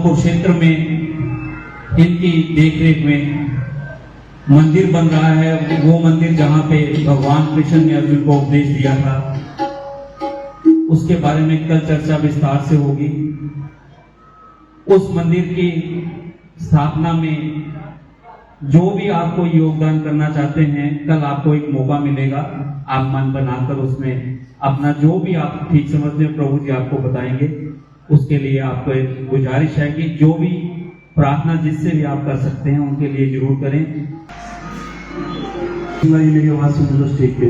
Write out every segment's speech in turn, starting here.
कुरुक्षेत्र में इनकी देखरेख में मंदिर बन रहा है। वो मंदिर जहाँ पे भगवान कृष्ण ने अर्जुन को उपदेश दिया था, उसके बारे में कल चर्चा विस्तार से होगी। उस मंदिर की स्थापना में जो भी आपको योगदान करना चाहते हैं, कल आपको एक मौका मिलेगा। आप मन बनाकर उसमें अपना जो भी आप ठीक समझते हैं प्रभु जी आपको बताएंगे। उसके लिए आपको एक गुजारिश है कि जो भी प्रार्थना जिससे भी आप कर सकते हैं उनके लिए जरूर करें। मेरी आवाज सुन लो स्टेज पे।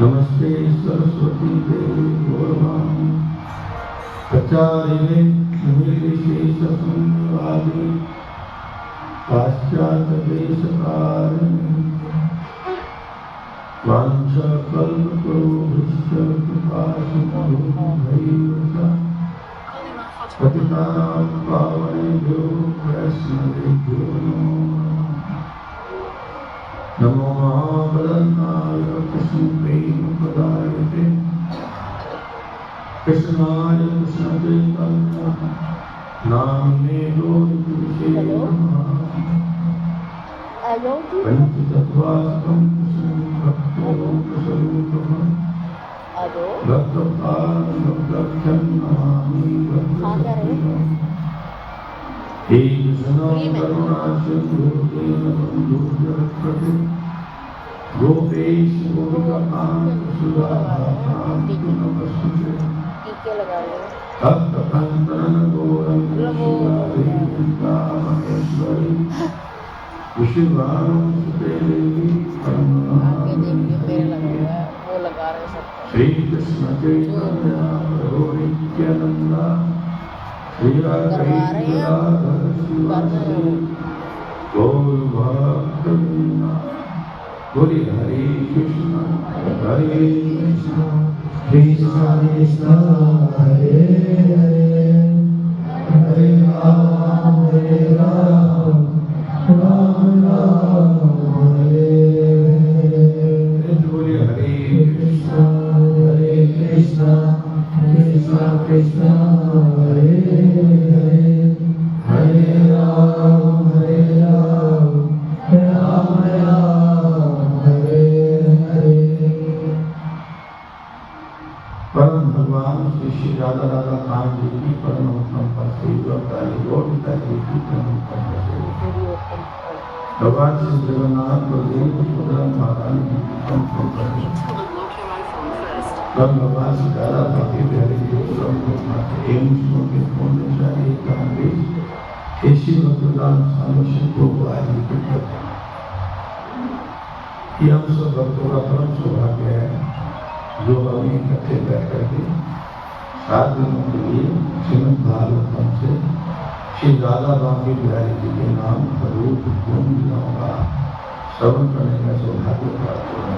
नमस्ते सरस्वती देवी गौरवाणी प्रचारिणे निर्विशेषशून्यवादी पाश्चात्यदेशकारिणे वाञ्छाकल्पतरुभ्यश्च कृपासिन्धुभ्यैव पतितानां पावनेभ्यो वैष्णवेभ्यो नमो महाबलनाय कृष्णप्रेमप्रदायते कृष्णाय कृष्णचैतन्य नामिने गौरविषे नमः। पञ्चतत्त्वात्मकं कृष्णं भक्तरूपस्वरूपम् भक्तपादं नमामि भक्तसत्यम्। हे कृष्ण करुणा सिंधु दीनबन्धु जगत्पते गोपेश गोपिकाकान्त सुधाकान्त नमस्ते। भक्तकन्दन गौरंग महेश्वरी विश्वभानुसुते देवी श्री कृष्ण चैतन्य प्रभु नित्यानंद श्री राधा शिवाजी गौर भक्तवृंद। बोले हरे कृष्ण कृष्ण कृष्ण हरे हरे हरे राम राम राम हरे हरे। बोले हरे कृष्ण कृष्ण कृष्ण हरे हरे हरे राम राम राम हरे हरे। परम भगवान श्री राधा राधा कान जी की परम उत्तम पद भगवान श्री जगन्नाथ बलदेव सुभद्रा माता जी की भगवान श्री राधा भक्ति बिहारी जी एम्स के पुण्यशाली कांग्रेस ऐसी भक्तदान सामर्थ्य को आज ये हम सब भक्तों का परम सौभाग्य है जो हमें इकट्ठे बैठ करके 7 दिनों के लिए श्रीमद् भागवतम से श्री राधा बांकी बिहारी जी के नाम रूप गुण लीलाओं का श्रवण करने का सौभाग्य प्राप्त हुआ।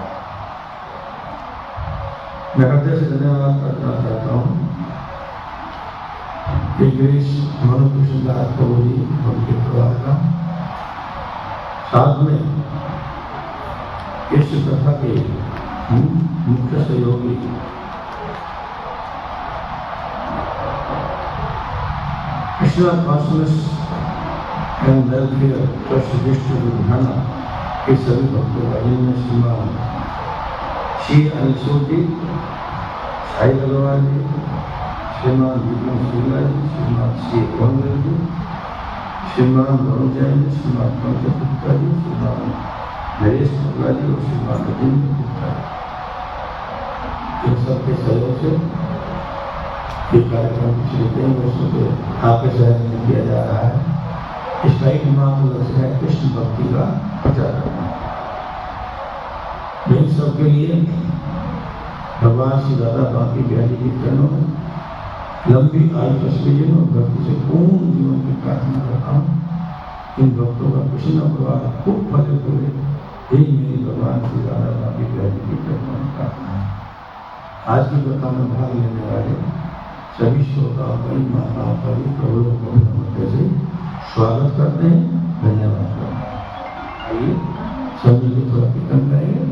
मैं हृदय से धन्यवाद करना चाहता हूँ कि गिरीश मनुकृष्ण दास प्रभु जी उनके परिवार का साथ में इस कथा के मुख्य सहयोगी Krishna cosmos and welfare trust district Ludhiana के सभी भक्तों का जिनमें श्रीमान श्री अनिल जी, साई अग्रवाल जी, श्रीमान विपिन शुक्ला जी, श्रीमान श्री कौंगल जी, श्रीमान वरुण जैन जी, श्रीमान पंकज गुप्ता जी, श्रीमान नरेश शुक्ला जी और श्रीमान रविंद्र गुप्ता जी, इन सबके सहयोग से ये कार्यक्रम पिछले 3 वर्षों से आपके शहर में किया जा रहा है। इसका एक मात्र लक्ष्य है कृष्ण भक्ति का प्रचार करना। इन सबके लिए भगवान श्री दादा बाकी बिहारी के चरणों में लंबी आयु तस्वीर और भक्ति से पूर्ण जीवन की प्रार्थना करता हूँ। इन भक्तों का कुछ न प्रभाव खूब फलित हुए, यही मेरी भगवान श्री दादा बाकी बिहारी की चरणों में प्रार्थना है। आज की कथा में भाग लेने वाले सभी श्रोताओं का माताओं का भी प्रभु को नमस्ते से स्वागत करते हैं, धन्यवाद करते हैं। आइए सब मिलकर थोड़ा कीर्तन करेंगे,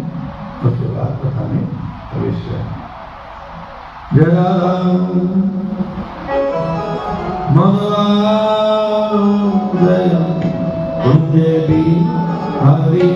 उसके बाद कथा में प्रवेश करें। जय राम जय कुंजे भी हरि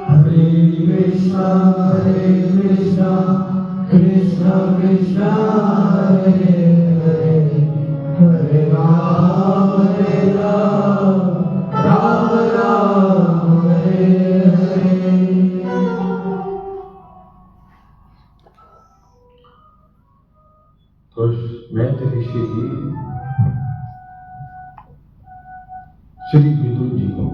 हरे तो मैत्र ऋषि जी श्री विदुर जी को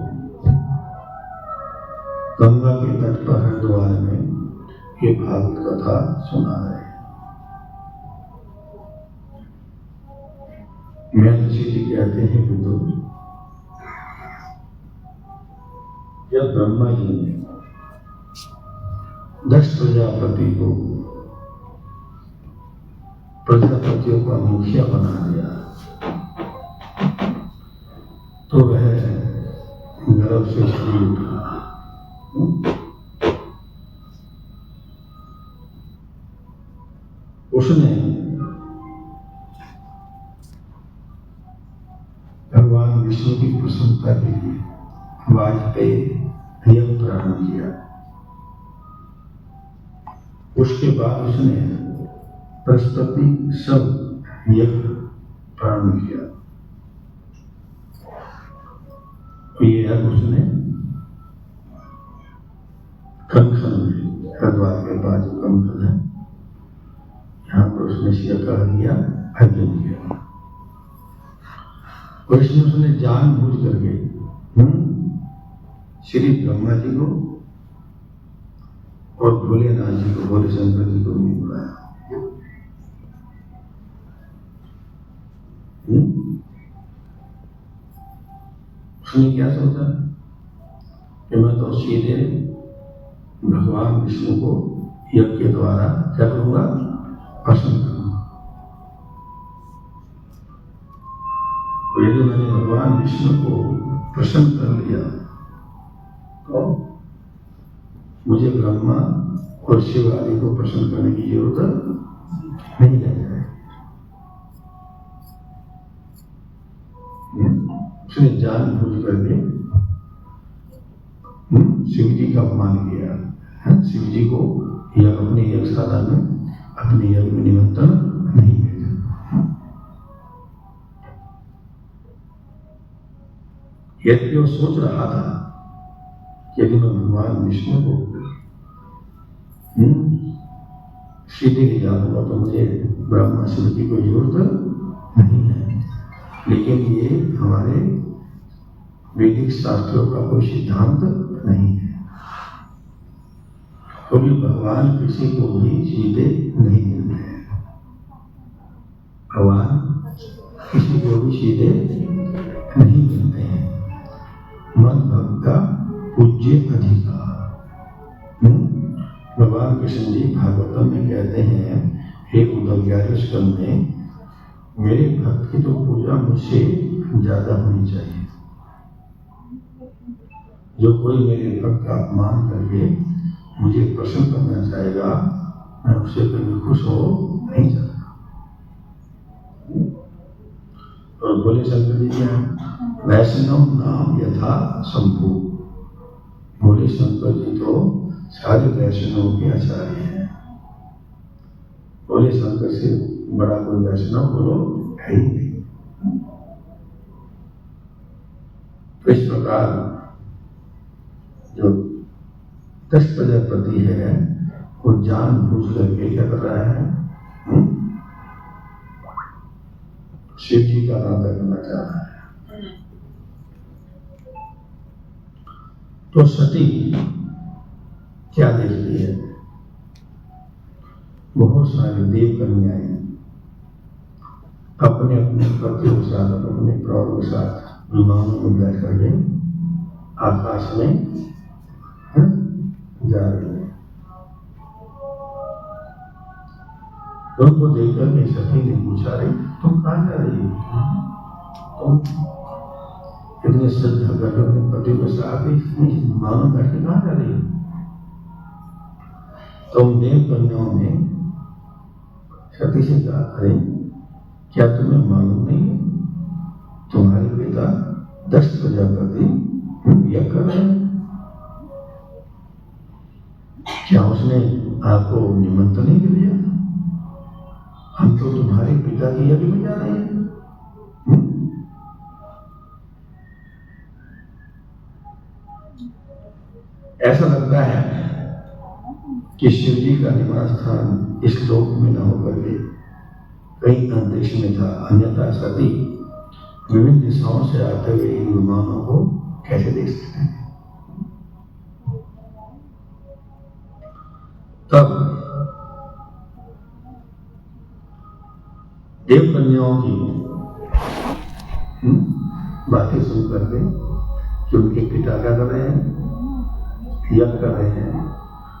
गंगा के तट पर हरिद्वार में ये भागवत कथा सुना रहे। मैत्र ऋषि जी कहते हैं विदुर, जब ब्रह्मा जी ने 10 प्रजापति को प्रजापतियों का मुखिया बना दिया तो वह गर्भ से श्री उठा। उसने भगवान विष्णु की प्रसन्नता के लिए वाजपेयी यज्ञ प्रारंभ किया। उसके बाद उसने बृहस्पति सब यज्ञ प्रारंभ किया। ये यज्ञ उसने कंखन में, हरिद्वार के पास जो कंखन है, यहाँ पर उसने शिकार किया, अर्जुन किया। और इसमें उसने जानबूझ करके श्री ब्रह्मा जी को और भोलेनाथ जी को, भोले शंकर जी को नहीं बुलाया। उसने क्या सोचा कि मैं तो सीधे भगवान विष्णु को यज्ञ के द्वारा क्या करूंगा, प्रसन्न करूंगा। तो यदि मैंने भगवान विष्णु को प्रसन्न कर लिया तो मुझे ब्रह्मा और शिव आदि को प्रसन्न करने की जरूरत नहीं रह जाए। उसने जानबूझ करके शिव जी का अपमान किया। शिव जी को या अपने यज्ञशाला में, अपने यज्ञ में निमंत्रण नहीं भेजा। यद्यपि वो सोच रहा था कि यदि मैं भगवान विष्णु को सीधे ले जाऊंगा तो मुझे ब्रह्मा शिव की कोई जरूरत नहीं है। लेकिन ये हमारे वैदिक शास्त्रों का कोई सिद्धांत नहीं है, क्योंकि भगवान किसी को भी सीधे नहीं मिलते हैं। भगवान किसी को भी सीधे नहीं मिलते हैं। मन भक्ता पूज्य अधिकार। भगवान कृष्ण जी भागवतम में कहते हैं, हे उद्धव 11वें स्कंद में, मेरे भक्त की तो पूजा मुझसे ज्यादा होनी चाहिए। जो कोई मेरे भक्त का अपमान करके मुझे प्रसन्न करना चाहेगा, मैं उससे कभी खुश हो नहीं सकता। और बोले शंकर जी क्या, वैष्णव नाम यथा शंभु। बोले शंकर जी तो सारे वैष्णव के आचार्य हैं। बोले शंकर से बड़ा कोई वैष्णव बोलो है ही नहीं। तो इस प्रकार जो 10 प्रजापति है वो जानबूझ करके क्या कर रहा है, शिव जी का नाता करना चाह रहा है। तो सती क्या देखती है, बहुत सारे देव कन्याएं अपने अपने पतियों के साथ, अपने प्रौढ़ के साथ विमानों में बैठ करके आकाश में जा रही है। उनको देखकर के सती ने पूछा, रही तुम कहाँ जा रही हो? तुम इतने श्रद्धा करके अपने पति के साथ विमानों बैठ के कहाँ जा रही हो? तुम देव कन्याओं ने सती से कहा, अरे क्या तुम्हें मालूम नहीं है तुम्हारे पिता 10 प्रजापति यज्ञ कर रहे हैं? क्या उसने आपको निमंत्रण नहीं दिया? हम तो तुम्हारे पिता के यज्ञ में जा रहे हैं। ऐसा लगता है कि शिव जी का निवास स्थान इस लोक में न होकर के कहीं अंतरिक्ष में था, अन्यथा सती विभिन्न दिशाओं से आते हुए इन विमानों को कैसे देख सकते हैं। तब देव कन्याओं की बातें सुन करके कि उनके पिता क्या कर रहे हैं, यज्ञ कर रहे हैं,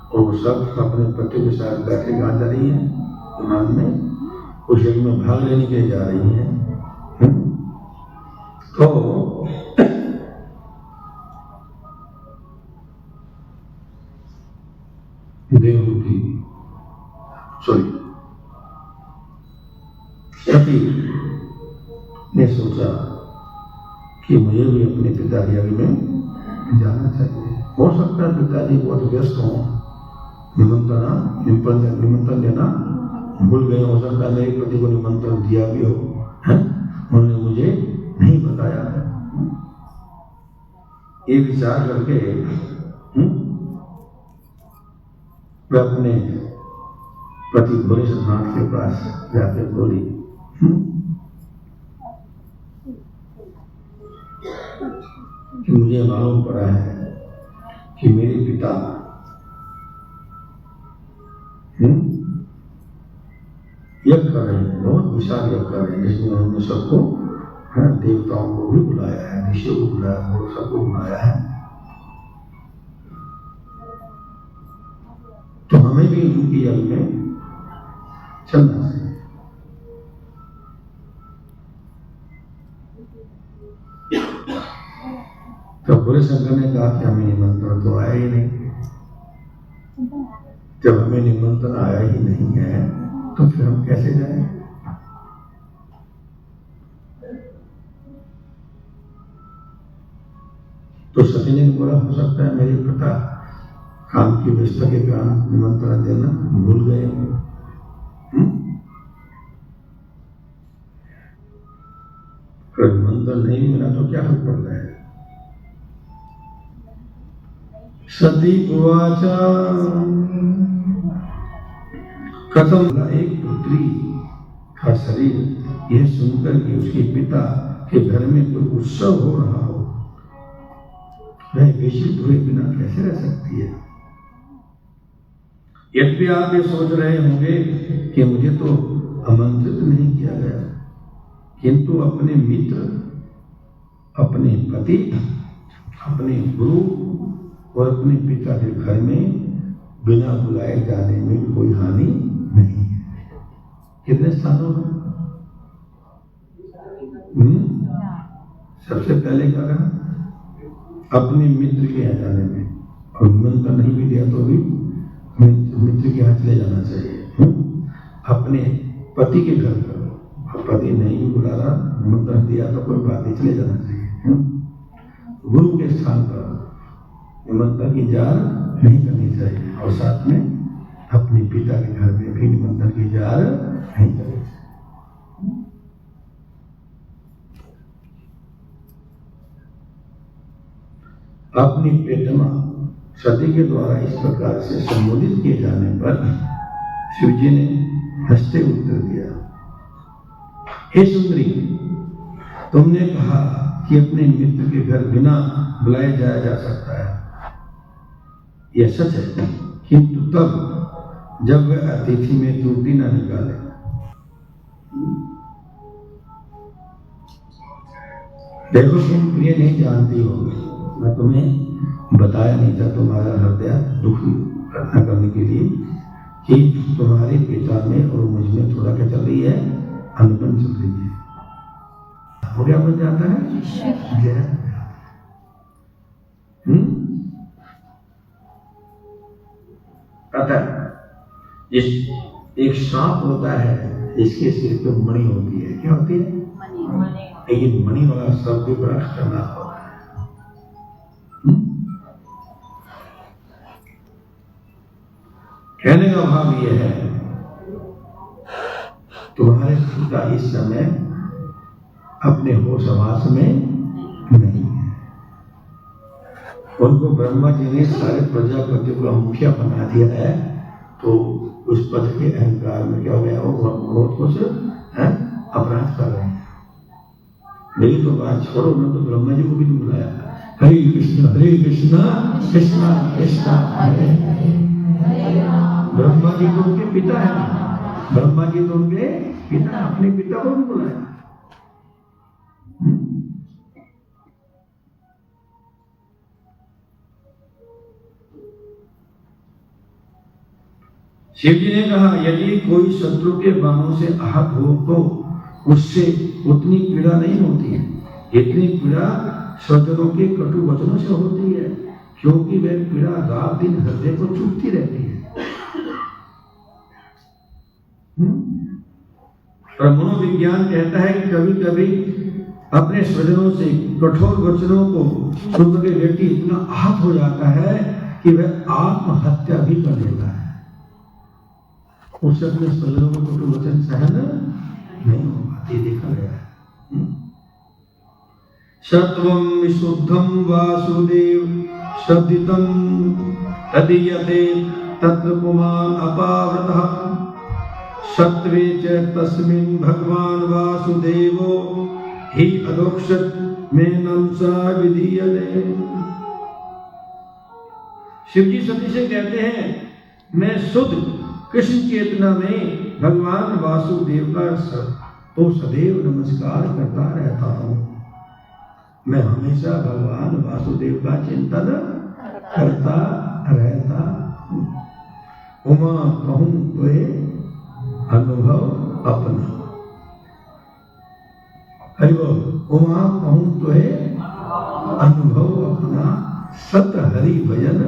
और वो सब अपने पति के साथ बैठे कहाँ जा रही है, विमान में उस यज्ञ में भाग लेने के लिए जा रही हैं। तो देवहूति सती ने सोचा कि मुझे भी अपने पिताजी यज्ञ में जाना चाहिए। हो सकता है पिताजी बहुत व्यस्त हों, निमंत्रण देना भूल गए, हो सकता है मेरे पति को निमंत्रण दिया भी हो, उन्होंने मुझे नहीं बताया। ये विचार करके वह अपने पति भोलेनाथ के पास जाके बोली, कि मुझे मालूम पड़ा है कि मेरे पिता यज्ञ कर रहे हैं, बहुत विशाल यज्ञ कर रहे हैं, जिसमें उन्होंने सबको देवताओं को भी बुलाया है, ऋषियों को बुलाया है और सबको बुलाया है। तो हमें भी उनकी यज्ञ में चलना चाहिए। तो भोले शंकर ने कहा कि हमें निमंत्रण तो आया ही नहीं। जब हमें निमंत्रण आया ही नहीं है तो फिर हम कैसे जाएं? तो सती ने बोला, हो सकता है मेरे पिता काम की व्यवस्था के कारण निमंत्रण देना भूल गए। अगर निमंत्रण नहीं मिला तो क्या फर्क पड़ता है। सती उवाच कथम, एक पुत्री का शरीर यह सुनकर कि उसके पिता के घर में कोई उत्सव हो रहा हो, वह विषित हुए बिना कैसे रह सकती है। यद्यपि आप ये सोच रहे होंगे कि मुझे तो आमंत्रित नहीं किया गया, किंतु अपने मित्र, अपने पति, अपने गुरु और अपने पिता के घर में बिना बुलाए जाने में कोई हानि नहीं है। कितने स्थानों में? सबसे पहले क्या कहा? अपने मित्र के यहाँ जाने में, और निमंत्रण नहीं भी दिया तो भी मित्र के यहाँ चले जाना चाहिए। अपने पति के घर पर, पति नहीं भी बुला रहा, निमंत्रण दिया तो कोई बात नहीं, चले जाना चाहिए। गुरु के स्थान पर निमंत्रण की जार नहीं करनी चाहिए, और साथ में अपने पिता के घर में भी निमंत्रण की जार नहीं करनी चाहिए। अपनी प्रेतमा सती के द्वारा इस प्रकार से संबोधित किए जाने पर शिवजी ने हंसते उत्तर दिया, हे सुंदरी, तुमने कहा कि अपने मित्र के घर बिना बुलाए जाया जा सकता है, यह सच है, किंतु तब जब वह अतिथि में त्रुटि न निकाले। देखो तुम प्रिय नहीं जानती हो, मैं तुम्हें बताया नहीं था तुम्हारा हृदय दुखी करने के लिए कि तुम्हारे पिता में और मुझ में थोड़ा क्या चल रही है, अनबन चल रही है। हो गया बन जाता है। अतः एक सांप होता है, इसके सिर पे मणि होती है। क्या होती है? लेकिन मणि वाला शब्द भी बड़ा खतरनाक होता है। कहने का भाव यह है, तुम्हारे पिता इस समय अपने होश आवास में नहीं है। उनको ब्रह्मा जी ने सारे प्रजापति को मुखिया बना दिया है, तो उस पद के अहंकार में क्या हो गया, वो बहुत कुछ अपराध कर रहे हैं। मेरी तो बात छोड़ो ना, तो ब्रह्मा जी को भी नहीं बुलाया। हरे कृष्णा कृष्णा कृष्णा हरे ब्रह्मा जी तो उनके पिता है, ब्रह्मा जी तो उनके पिता, अपने पिता को भी बुलाया। शिव जी ने कहा, यदि कोई शत्रु के बाणों से आहत हो तो उससे उतनी पीड़ा नहीं होती है जितनी पीड़ा स्वजनों के कटु वचनों से होती है, क्योंकि वह पीड़ा रात दिन हृदय को चुभती रहती है। और मनोविज्ञान कहता है कि कभी कभी अपने स्वजनों से कठोर वचनों को सुनकर के व्यक्ति इतना आहत हो जाता है कि वह आत्महत्या भी कर लेता है। उससे अपने स्वजनों को कठोर वचन सहन नहीं हो पाती, देखा गया है। सत्वं विशुद्धं वासुदेव शब्दितं तदीयते तत्र पुमान् अपावृतः सत्वे च तस्मिन् भगवान् वासुदेवो हि अदोक्षत मेनं सा विधीयते। शिव जी सती से कहते हैं, मैं शुद्ध कृष्ण चेतना में भगवान वासुदेव का तो सदैव नमस्कार करता रहता हूं। मैं हमेशा भगवान वासुदेव का चिंतन करता रहता हूं। उमा कहूं तो अनुभव अपना, हरि बोल। उमा कहूं तो अनुभव अपना, सत हरि भजन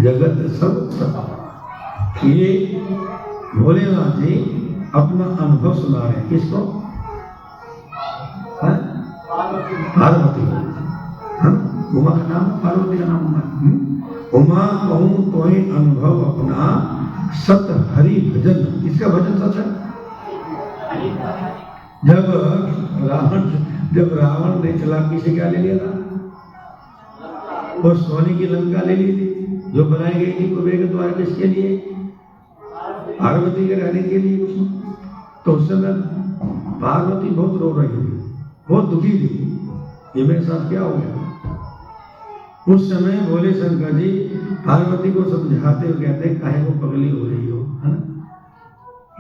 जगत सब सत। ये भोलेनाथ जी अपना अनुभव सुना रहे हैं, किसको? पार्वती। उमा का नाम, पार्वती का नाम उमा। उमा कहूं तो अनुभव अपना, सत हरि भजन। किसका भजन सच है? जब रावण ने चलाकी से क्या ले लिया था? वो सोने की लंका ले ली थी जो बनाई गई थी कुबेर के द्वारा। किसके लिए? पार्वती के रहने के लिए। तो उस समय पार्वती बहुत रो रही थी, बहुत दुखी थी, ये मेरे साथ क्या हो गया। उस समय भोले शंकर जी पार्वती को समझाते हुए कहते हैं, काहे को पगली हो रही हो, है ना?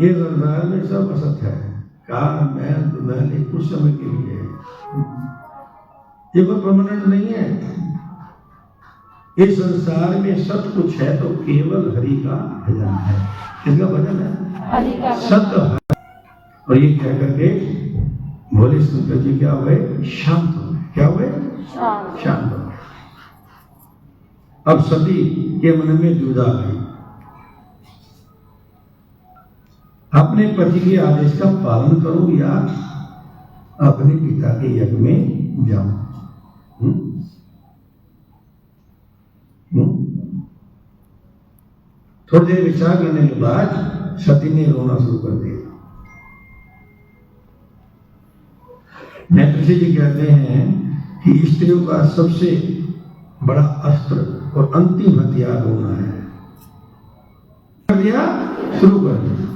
ये संसार में सब असत्य है, कहा मैं कुछ समय के लिए है, ये कोई परमानेंट नहीं है। इस संसार में सब कुछ है तो केवल हरि का भजन है। किसका भजन है? सत्य है। और ये कह करके भोले शंकर जी क्या हुए? शांत हुए। क्या हुए? शांत हुए। अब सती के मन में दुविधा आई, अपने पति के आदेश का पालन करूं या अपने पिता के यज्ञ में जाऊं? थोड़ी देर विचार करने के बाद सती ने रोना शुरू कर दिया। नेत्रसी जी कहते हैं कि स्त्रियों का सबसे बड़ा अस्त्र और अंतिम हथियार रोना है। कर दिया, शुरू कर दिया,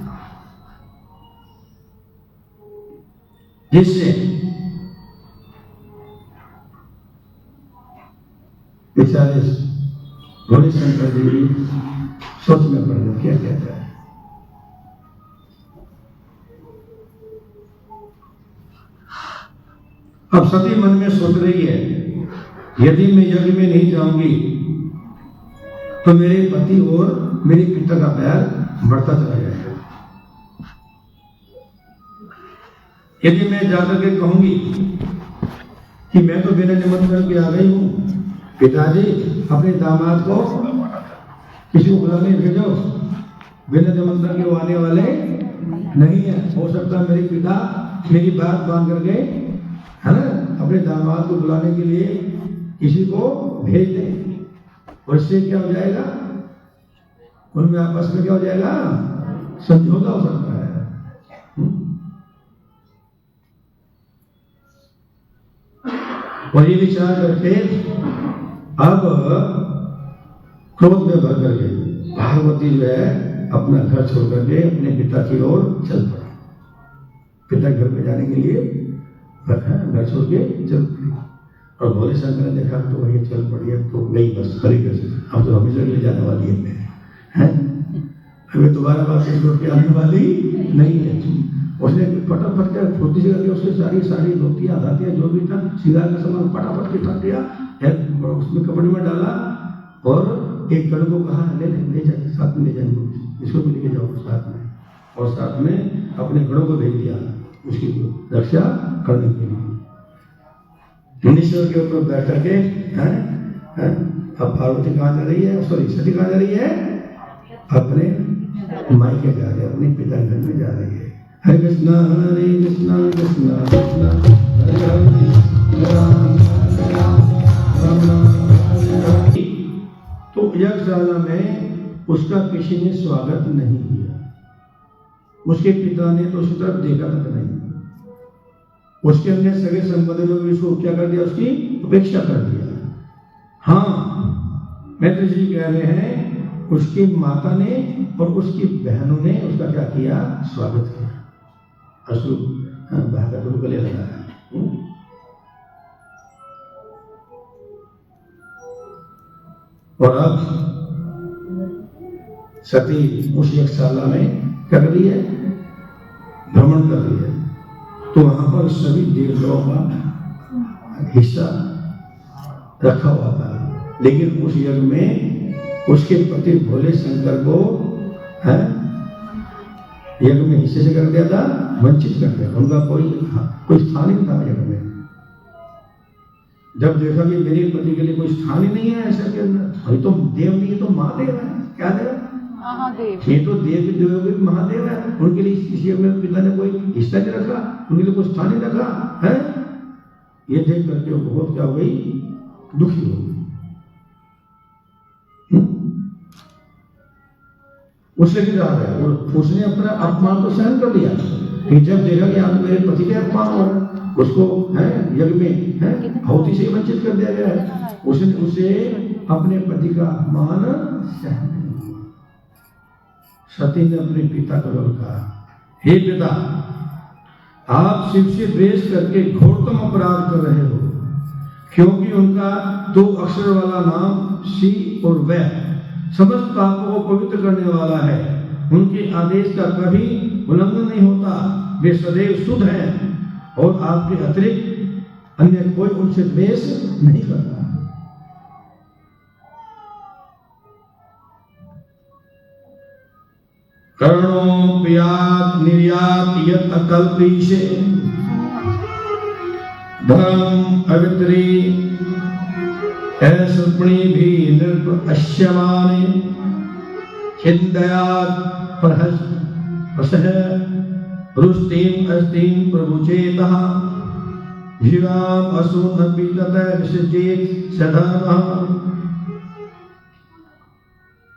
जिससे बेचारे भोले शंकर जी सोच में पड़ गए, क्या कहता है। अब सती मन में सोच रही है, यदि मैं यज्ञ में नहीं जाऊंगी तो मेरे पति और मेरे पिता का बैर बढ़ता चला जाएगा। यदि मैं जाकर के कहूंगी कि मैं तो बिना निमंत्रण के आ गई हूं, पिताजी अपने दामाद को किसी को बुलाने भेजो, बिना निमंत्रण के वो आने वाले नहीं है, हो सकता है मेरे पिता मेरी बात मान करके, है ना, अपने दामाद को बुलाने के लिए किसी को भेज दें, और इससे क्या हो जाएगा? उनमें आपस में क्या हो जाएगा? समझौता हो सकता है। और ये विचार करके अब क्रोध में भर करके पार्वती जो है अपना घर छोड़ करके अपने पिता की ओर चल पड़ा। पिता घर में जाने के लिए घर छोड़ के चल पड़ी। और भोले शंकर ने देखा तो वही चल पड़ी, अब तो गई बस खरी कर, अब तो हमेशा ले जाने वाली है, अभी दोबारा वापस लौट के आने वाली नहीं है। उसने फटाफट क्या छोटी सी करके उसके सारी धोतियाँ धातियाँ जो भी था श्रृंगार का सामान फटाफट के ठग दिया, उसमें कपड़े में डाला और एक गण को कहा ले जाए, साथ में ले जाएंगे, इसको भी लेके जाओ साथ में, और साथ में अपने गणों को भेज दिया उसकी रक्षा करने के लिए। मुनीश्वर के ऊपर बैठ करके अब पार्वती कहाँ जा रही है, सॉरी सती कहाँ जा रही है, अपने मायके जा रही है, अपने पिता घर में जा रही है। हरे कृष्णा कृष्णा कृष्णा हरे हरे राम राम। तो यज्ञशाला में उसका किसी ने स्वागत नहीं किया, उसके पिता ने तो उसकी तरफ देखा तक नहीं, उसके अन्य सगे संबंधियों ने उसको क्या कर दिया, उसकी उपेक्षा कर दिया। हाँ, मैत्री जी कह रहे हैं उसकी माता ने और उसकी बहनों ने उसका क्या किया, स्वागत किया। अशुभ बहादुर गुरु गले लगाया। और अब सती उस यज्ञशाला में क्या कर रही है, भ्रमण कर रही है। तो वहां पर सभी देवताओं का हिस्सा रखा हुआ था, लेकिन उस यज्ञ में उसके पति भोले शंकर को यज्ञ में हिस्से से कर दिया था, वंचित कर दिया, उनका कोई स्थान ही नहीं था यज्ञ में। जब देखा कि मेरे पति के लिए कोई स्थान ही नहीं है ऐसा के अंदर, अभी तो देव नहीं तो महादेव है, क्या देव, महादेव, ये तो देव देव भी महादेव है, उनके लिए इस यज्ञ में पिता ने कोई हिस्सा नहीं रखा, उनके लिए कोई स्थान नहीं रखा है। ये देख करके वो बहुत क्या हो गई, दुखी हो गई। उससे क्या रहा है, उसने अपना अपमान तो सहन कर लिया, कि जब देखा कि आज मेरे पति के अपमान हो रहा है, उसको यज्ञ में आहुति से वंचित कर दिया गया है, उसने उसे अपने पति का अपमान सहन नहीं हुआ। सती ने अपने पिता को कहा, हे पिता, आप शिव से द्वेष करके घोरतम अपराध कर रहे हो, क्योंकि उनका 2 अक्षर वाला नाम शी और वै समस्त पापों को पवित्र करने वाला है। उनके आदेश का कभी उल्लंघन नहीं होता, वे सदैव शुद्ध हैं और आपके अतिरिक्त अन्य कोई उनसे द्वेष नहीं करता। कर्णो प्यात निर्यात यत अकल्पीशे धर्म अवित्री ऐसपणी भी नृप अश्यमाने छिंदयात प्रसह रुष्टिम अस्तिम प्रभुचेतः जीवाम असुन पीततः विसर्जित सधर्मः।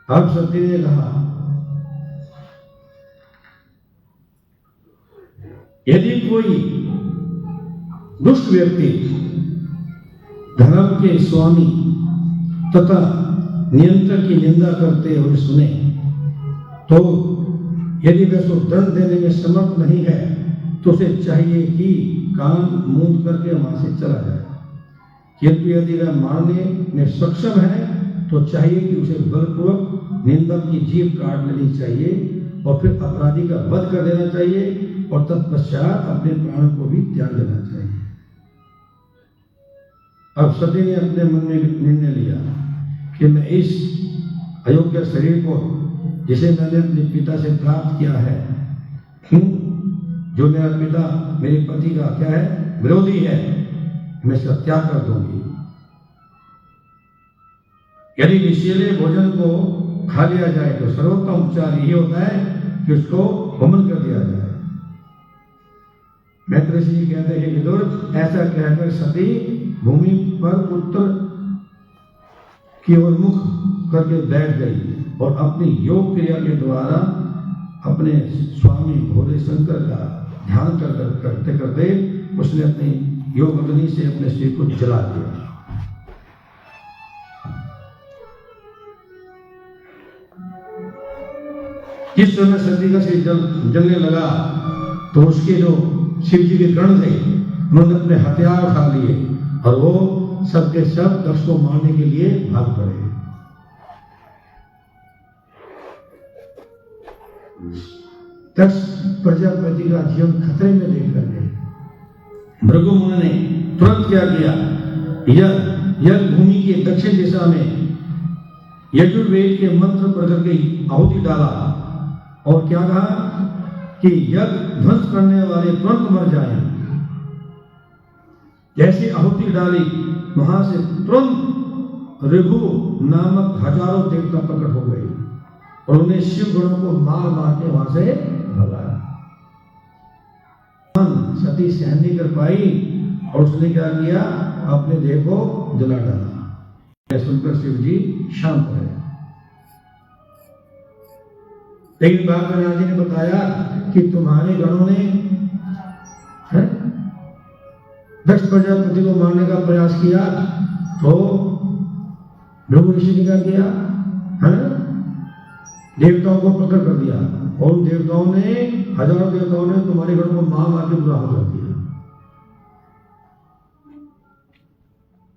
अब सती ने कहा, यदि कोई दुष्ट व्यक्ति धर्म के स्वामी तथा नियंत्रक की निंदा करते हुए सुने, तो यदि वह उसको दंड देने में समर्थ नहीं है तो उसे चाहिए कि कान मूंद करके वहां से चला जाए। किंतु यदि वह मारने में सक्षम है तो चाहिए कि उसे बलपूर्वक निंदक की जीभ काट लेनी चाहिए और फिर अपराधी का वध कर देना चाहिए और तत्पश्चात अपने प्राण को भी त्याग देना चाहिए। अब सती ने अपने मन में निर्णय लिया कि मैं इस अयोग्य शरीर को, जिसे मैंने अपने पिता से प्राप्त किया है, जो मेरा पिता मेरे पति का क्या है, विरोधी है, मैं इसका त्याग कर दूंगी। यदि विषैले भोजन को खा लिया जाए तो सर्वोत्तम उपचार यही होता है कि उसको होमन कर दिया जाए। मैत्री जी कहते हैं, विदुर, ऐसा कहकर सती भूमि पर उत्तर की ओर मुख करके बैठ गई और अपनी योग क्रिया के द्वारा अपने स्वामी भोले शंकर का ध्यान करते करते उसने अपनी योग अग्नि से अपने सिर को जला दिया। जिस समय सती का सिर जलने लगा तो उसके जो शिव जी के गण थे, उन्होंने अपने हथियार उठा लिए और वो सबके सब दक्ष को मारने के लिए भाग पड़े। दक्ष प्रजापति का जीवन खतरे में देख करके भृगु मुनि ने तुरंत क्या किया, यज्ञ भूमि के दक्षिण दिशा में यजुर्वेद के मंत्र पढ़ करके आहुति डाला और क्या कहा कि यज्ञ ध्वंस करने वाले तुरंत मर जाएं। जैसी आहुति डाली वहां से तुरंत ऋभु नामक हजारों देवता प्रकट हो गए और उन्हें शिव गणों को मार मार के वहां से भगाया। सती सहन नहीं कर पाई और उसने क्या किया, अपने देह को जला डाला। सुनकर शिव जी शांत रहे। लेकिन बाद में राजा ने बताया कि तुम्हारे गणों ने दक्ष प्रजापति को मारने का प्रयास किया तो भृगु ऋषि ने क्या किया, है देवताओं को प्रकट कर दिया और देवताओं ने, हजारों देवताओं ने तुम्हारे गणों को मार मार के बुरा हो कर दिया।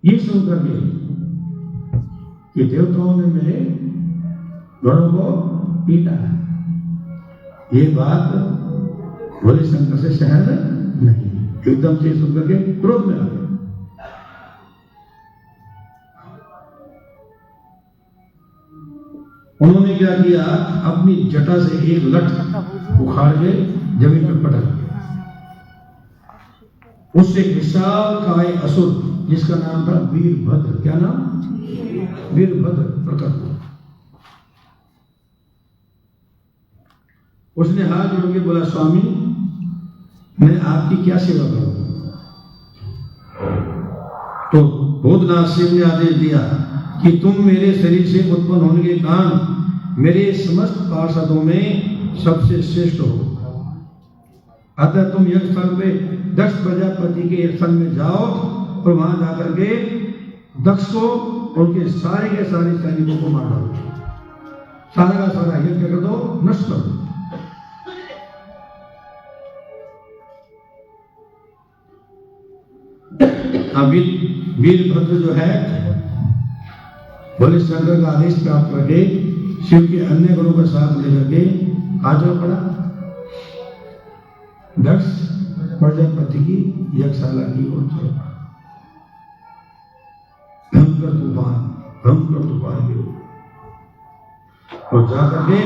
ये सुनकर के कि देवताओं ने मेरे गणों को पीटा है, ये बात भोले शंकर से सहन नहीं। एकदम से सुनकर के क्रोध में आ गए। उन्होंने क्या किया, अपनी जटा से एक लठ उखाड़ के जमीन पर पटक दिया। उससे विशाल काय असुर जिसका नाम था वीरभद्र, क्या नाम, वीरभद्र प्रकट हुआ। उसने हाथ जोड़ के बोला, स्वामी मैं आपकी क्या सेवा करूं? तो भूतनाथ शिव ने आदेश दिया कि तुम मेरे शरीर से उत्पन्न होने के कारण मेरे समस्त पार्षदों में सबसे श्रेष्ठ हो। अतः तुम यज्ञ स्थल पे दक्ष प्रजापति के स्थल में जाओ और वहां जाकर के दक्ष को और उनके सारे के सारे सैनिकों को मार डालो, सारा का सारा यज्ञ कर दो, नष्ट कर दो। अभी वीरभद्र जो है भोले शंकर का आदेश प्राप्त करके शिव के अन्य गुणों का साथ लेकर के कहां चल पड़ा, दक्ष प्रजापति की यज्ञशाला की ओर चल पड़ा। भयंकर तूफान के और जाकर के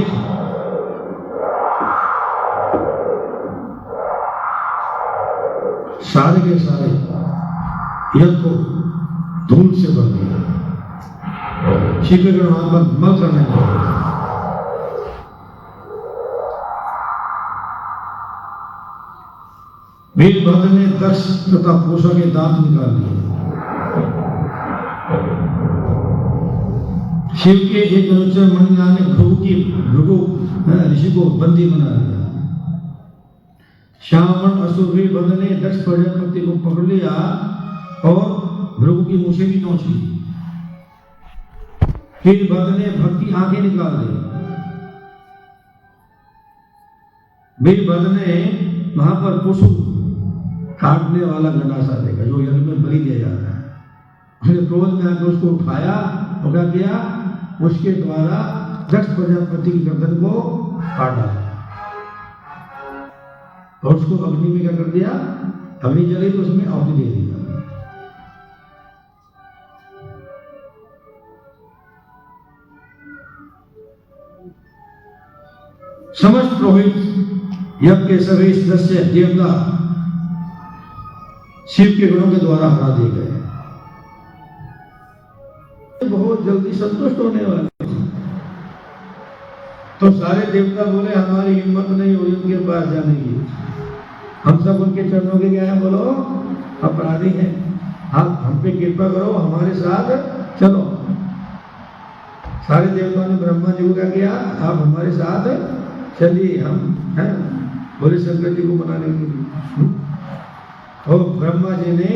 सारे के सारे यज्ञ को धूल से भर दिया। शिवगण वहां पर मल करने लगे। वीरभद्र ने दक्ष तथा पूषा के दांत निकाल लिए। शिव के एक अनुचर मणिनाथ ने भृगु ऋषि को बंदी बना लिया। श्यामण असुर वीरभद्र ने दक्ष प्रजापति को पकड़ लिया और भृगु की मूछें भी नोच ली। वीरभद्र ने भक्ति आंखें निकाल दी। वीरभद्र ने वहां पर पशु काटने वाला गंडासा देखा जो यज्ञ में बलि दिया जाता है। उसने क्रोध में आकर उसको उठाया और क्या किया, उसके द्वारा दक्ष प्रजापति की गर्दन को काटा और उसको अग्नि में क्या कर दिया, अग्नि जली तो उसमें आहुति दे दिया। समस्त पुरोहित यज्ञ के सभी सदस्य देवता शिव के गुणों के द्वारा हरा दिए गए। बहुत जल्दी संतुष्ट होने वाले तो सारे देवता बोले हमारी हिम्मत नहीं हुई उनके पास जाने की, हम सब उनके चरणों के क्या है, बोलो अपराधी हैं, आप हम पे कृपा करो, हमारे साथ चलो। सारे देवताओं ने ब्रह्मा जी को क्या किया, आप हमारे साथ चलिए, हम हैं बोले शंकर जी को मनाने के लिए। और ब्रह्मा जी ने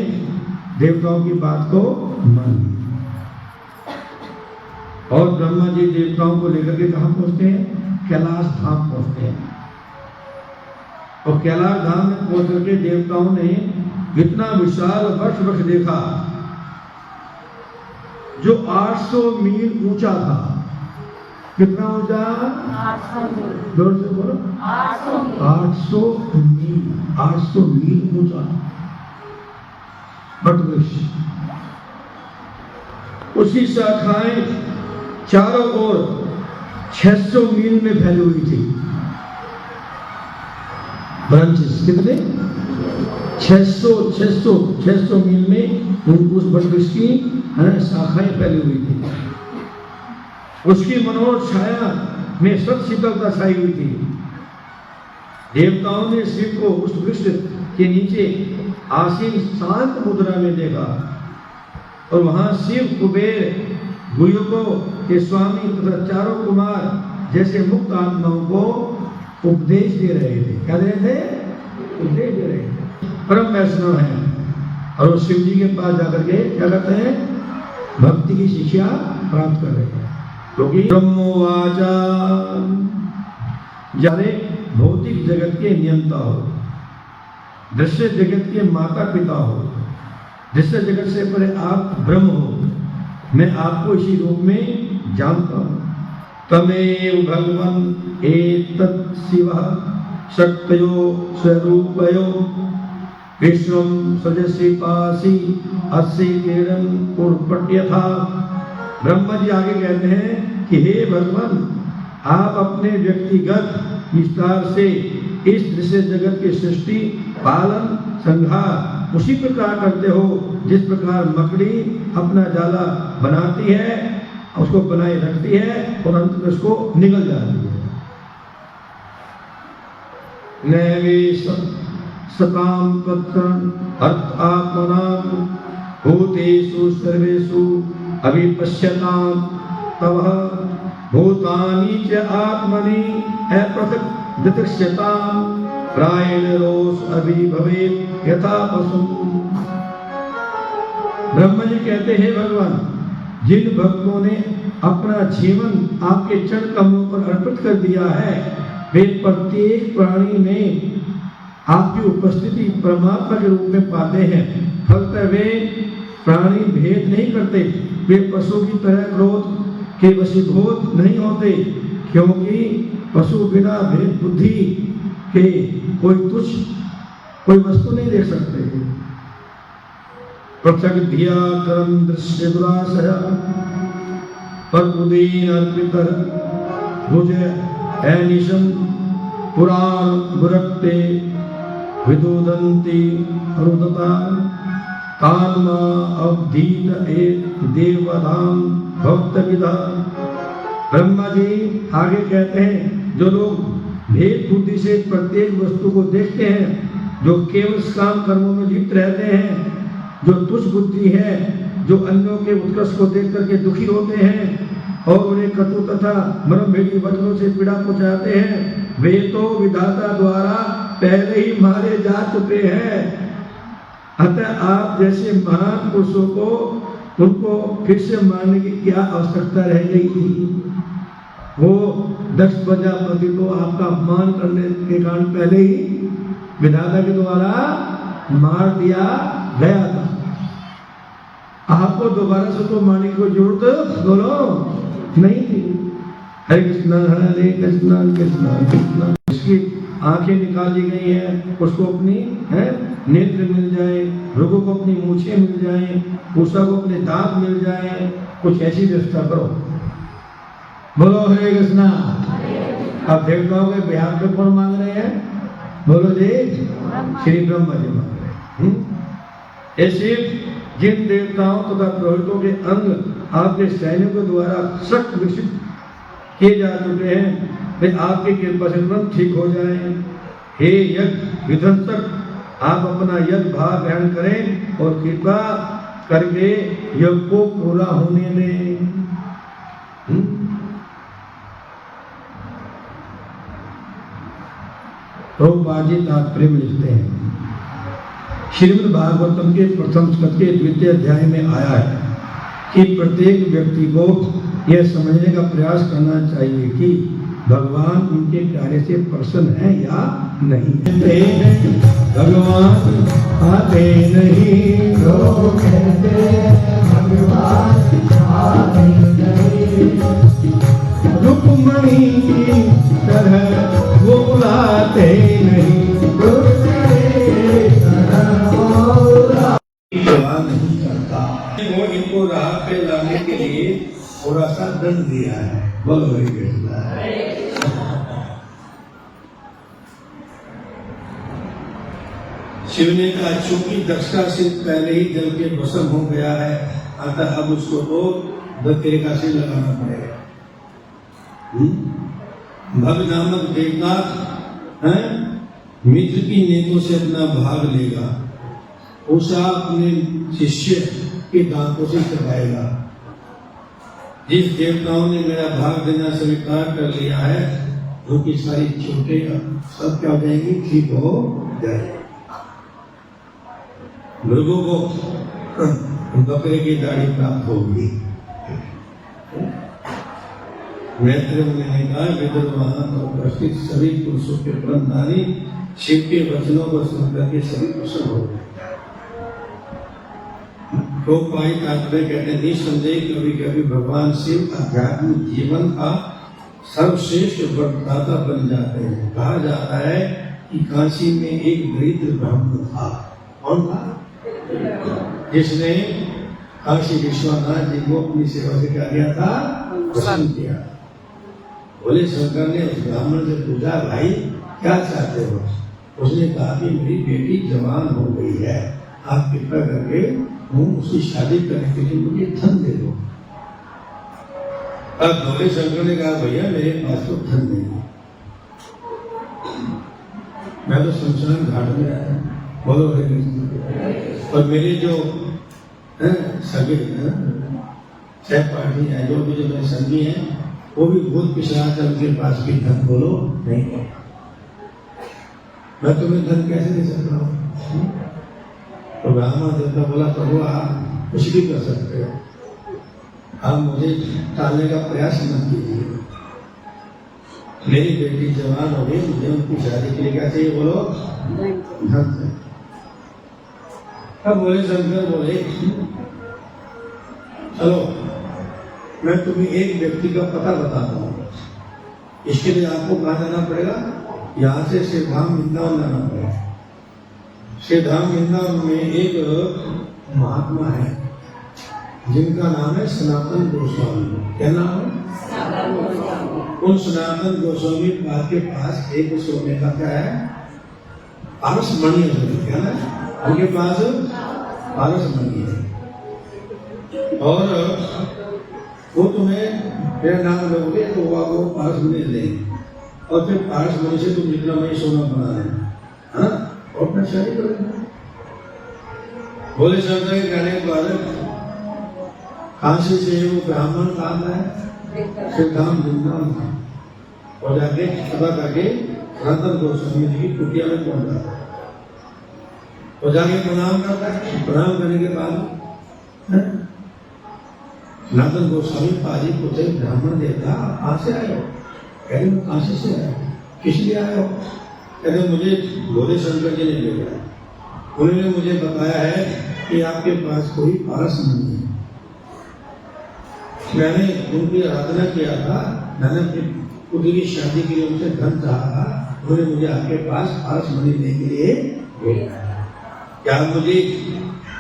देवताओं की बात को मान ली और ब्रह्मा जी देवताओं को लेकर के कहां पहुंचते हैं, कैलाश धाम पहुंचते हैं। और कैलाश धाम में पहुंच करके देवताओं ने इतना विशाल वृक्ष देखा जो 800 मील ऊंचा था। कितना ऊंचा? 800 मील। जोर से बोलो। 800 मील। 800 मील ऊंचा वट वृक्ष। उसकी शाखाएं चारों ओर 600 मील में फैली हुई थी। ब्रांचेस कितने? 600 मील में उस वट वृक्ष की शाखाएं फैली हुई थी। उसकी मनोहर छाया में सत शीतलता छाई हुई थी। देवताओं ने शिव को उस वृक्ष के नीचे आसीन शांत मुद्रा में देखा और वहां शिव कुबेर गुयुकों के स्वामी तथा चारों कुमार जैसे मुक्त आत्माओं को उपदेश दे रहे थे। क्या दे रहे थे? उपदेश दे रहे थे। परम वैष्णव हैं और वो शिव जी के पास जाकर के क्या करते हैं? भक्ति की शिक्षा प्राप्त कर रहे हैं। क्योंकि ब्रह्मवाचा जाने भौतिक जगत के नियंता हो, दृश्य जगत के माता पिता हो, दृश्य जगत से परे आप ब्रह्म हो, मैं आपको इसी रूप में जानता हूं। तमेव भगवन् एतत् शिवः शक्तयो स्वरूपयो विश्वं सृजसि पासि अस्सि तीरं कुर्पट्यथा। ब्रह्मा जी आगे कहते हैं कि हे भगवान, आप अपने व्यक्तिगत विस्तार से इस दृश्य जगत की सृष्टि पालन संहार उसी प्रकार करते हो जिस प्रकार मकड़ी अपना जाला बनाती है, उसको बनाए रखती है और अंत में उसको निगल जाती है। नैवे सताम तत्सं अर्थ आत्मनाम भूतेषु सर्वेषु अभिपश्यताम तव भूतानि च आत्मनि अपृथक् दृश्यताम प्रायेण रोष अभिभवेत् यथा पशु। ब्रह्मा जी कहते हैं भगवान, जिन भक्तों ने अपना जीवन आपके चरण कमलों पर अर्पित कर दिया है, वे प्रत्येक प्राणी में आपकी उपस्थिति परमात्मा के रूप में पाते हैं। फलतः वे प्राणी भेद नहीं करते, वे पशु की तरह क्रोध के वशीभूत नहीं होते, क्योंकि पशु बिना भेद बुद्धि के कोई वस्तु नहीं देख सकते। पृथक धिया कर्म दृश्य दुराशय पर उदीन अर्पित भुज ऐनिशम पुराण गुरक्ते विदुदंती रुदता कान्मा अवधीत एक देवधाम भक्त विधा। ब्रह्मा जी आगे कहते हैं, जो लोग भेद बुद्धि से प्रत्येक वस्तु को देखते हैं, जो केवल काम कर्मों में लिप्त रहते हैं, जो तुच्छ बुद्धि है, जो अन्यों के उत्कर्ष को देख करके दुखी होते हैं और उन्हें कटु तथा मर्मभेदी वचनों से पीड़ा पहुंचाते हैं, वे तो विधाता द्वारा पहले ही मारे जा चुके हैं। अतः आप जैसे महान पुरुषों को उनको फिर से मारने की क्या आवश्यकता रह गई थी? वो दक्ष प्रजापति को आपका अपमान करने के कारण पहले ही विधाता के द्वारा मार दिया गया था। आपको दोबारा से तो मारने की कोई जरूरत बोलो नहीं थी। हरे कृष्णा कृष्णा कृष्णा। इसकी आंखें निकाली गई है, उसको अपनी नेत्र मिल जाए, मृगों को अपनी मूछें मिल जाए, उषा को अपने दांत मिल जाए, कुछ ऐसी व्यवस्था करो। बोलो हरे कृष्णा। अब देवताओं के बिहार पे कौन मांग रहे हैं? बोलो जी, श्री ब्रह्मा जी मांग रहे हैं। ऐसे जिन देवताओं तथा पुरोहितों के अंग आपके सैनिकों द्वारा सख्त विकसित किए जा चुके हैं, वे आपकी कृपा से तुरंत ठीक हो जाएं। हे यज्ञ विध्वंसक, आप अपना यज्ञ भार ग्रहण करें और कृपा करके यज्ञ को पूरा होने दें। प्रभुपाद जी तात्पर्य में लिखते हैं, श्रीमद् भागवतम के प्रथम स्कंद के द्वितीय अध्याय में आया है कि प्रत्येक व्यक्ति को यह समझने का प्रयास करना चाहिए कि भगवान उनके कार्य से प्रसन्न है या नहीं। भगवान आते नहीं, लोग कहते भगवान आते नहीं। रुक्मणी की तरह वो बुलाते नहीं, नहीं करता। वो इनको राह पे लाने के लिए थोड़ा सा दंड दिया है। बोलो हरि कृष्ण। शिव ने कहा चूंकि दक्षता से पहले ही जल के भस्म हो गया है, अतः अब उसको तो दत्तेका से लगाना पड़ेगा। भग नामक देवनाथ मित्र की नेतों से अपना भाग लेगा, उषा अपने शिष्य के दांतों से चबाएगा। जिस देवताओं ने मेरा भाग देना स्वीकार कर लिया है, उनकी सारी चोटें सब क्या हो जाएंगी, ठीक हो जाएगी। मृगों को बकरे की दाढ़ी प्राप्त होगी। मैत्र मुनि ने कहा विद्वान और प्रसिद्ध सभी पुरुषों के ब्रह्मधारी शिव के वचनों को सुनकर के सभी प्रसन्न हो गए। तो पाई तात्पर्य कहते हैं निसंदेह कभी कभी भगवान शिव आध्यात्मिक जीवन का सर्वश्रेष्ठ वरदाता बन जाते हैं। कहा जाता है कि काशी में एक दरिद्र ब्राह्मण था। कौन था? जिसने काशी विश्वनाथ जी को अपनी सेवा से क्या किया था, प्रसन्न किया। बोले शंकर ने उस ब्राह्मण से पूछा, भाई क्या चाहते हो? उसने कहा कि मेरी बेटी जवान हो गई है, आप कृपा करके उसकी शादी करने के लिए मुझे धन दे दो। अब भोले शंकर ने कहा भैया मेरे पास तो धन नहीं है, मैं तो शमशान घाट में आया। बोलो हरे कृष्ण। और मेरे जो सगे सहपाठी है, जो भी जो मेरे संगी हैं, वो भी बहुत पिछड़ा कर उनके पास भी धन बोलो नहीं है। मैं तुम्हें धन कैसे दे सकता हूँ? तो ब्राह्मण देवता बोला प्रभु आप कुछ भी कर सकते हो, आप मुझे टालने का प्रयास मत कीजिए। मेरी बेटी जवान हो गई, मुझे उनकी शादी के लिए क्या चाहिए बोलो, धन। अब बोले शंकर बोले चलो मैं तुम्हें एक व्यक्ति का पता बताता हूँ। इसके लिए आपको कहाँ जाना पड़ेगा, यहाँ से श्रीधाम वृंदावन जाना पड़ेगा। श्रीधाम वृंदावन में एक महात्मा है जिनका नाम है सनातन गोस्वामी। क्या नाम है? उन सनातन गोस्वामी पाद के पास एक सोने का क्या है, पारस मणि है। क्या है उनके पास? पारस मणि है। और वो तुम्हें मेरा नाम लोगे तो वो पारस मणि देंगे, और फिर पारस मणि से तुम जितना मैं सोना बना रहे और अपना शादी करेंगे। बोले शंकर के कहने के बाद काशी से वो ब्राह्मण काम है श्रीधाम वृंदावन, और जाके पता करके सनातन गोस्वामी जी की कुटिया में पहुंचा और जाके प्रणाम करता है। प्रणाम करने के बाद सनातन गोस्वामी पाजी पूछे ब्राह्मण देवता कहाँ से आए हो? कहते मैं काशी से आया। किस लिए आए हो? कहते मुझे भोले शंकर जी ने भेजा, उन्होंने मुझे बताया है कि आपके पास कोई पारस नहीं है। मैंने उनकी आराधना किया था, मैंने अपनी पुत्री की शादी के लिए उनसे धन चाहा था, उन्होंने मुझे आपके पास पारस मणि देने के लिए भेजा। क्या मुझे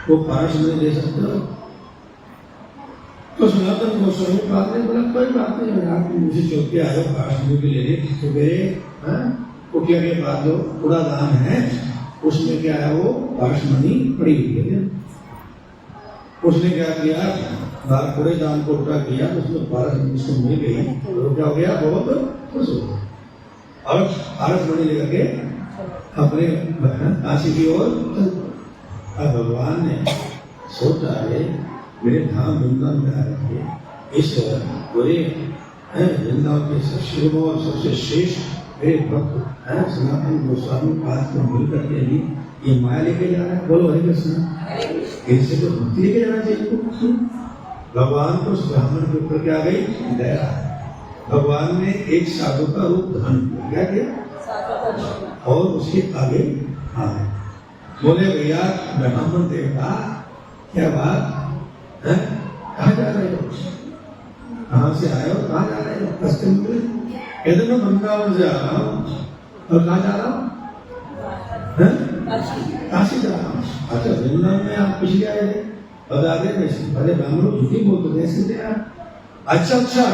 वो पारस मणि दे सकते हो? तो सनातन गोस्वामी पाद ने बोला कोई बात नहीं, आप मुझे चौके आए हो पारस मणि के लिए, तो मेरे कुटिया के पास जो कूड़ादान है उसमें क्या है, वो पारस मणि पड़ी हुई है। उसने क्या किया, कूड़ेदान को उल्टा किया, उसमें पारस मणि उसको मिल गई, तो क्या हो गया, बहुत खुश हो गया और पारस मणि लेकर के अपने काशी की ओर। अब भगवान ने सोचा है मेरे धाम वृंदावन में आ रहे इस पूरे वृंदावन के सबसे और सबसे श्रेष्ठ मेरे भक्त सनातन गोस्वामी पाद को मिलकर के भी ये माया लेके जा रहा है। बोलो हरे कृष्ण। इनसे तो भक्ति लेके जाना चाहिए। भगवान को उस ब्राह्मण के ऊपर क्या गई, दया। भगवान ने एक साधु का रूप धारण किया। क्या किया? और उसके आगे हाँ बोले भैया ब्राह्मण देवता क्या बात है, कहाँ जा रहे हो, कहाँ से आए हो, कहाँ जा रहे हो? कस्ते में कहते मैं वृंदावन से आ रहा हूँ। और कहाँ जा रहा हूँ? काशी जा रहा हूँ। अच्छा वृंदावन में आप पिछले आए थे, बता दे अरे ब्राह्मण झूठी बोलते कैसे थे आप? अच्छा अच्छा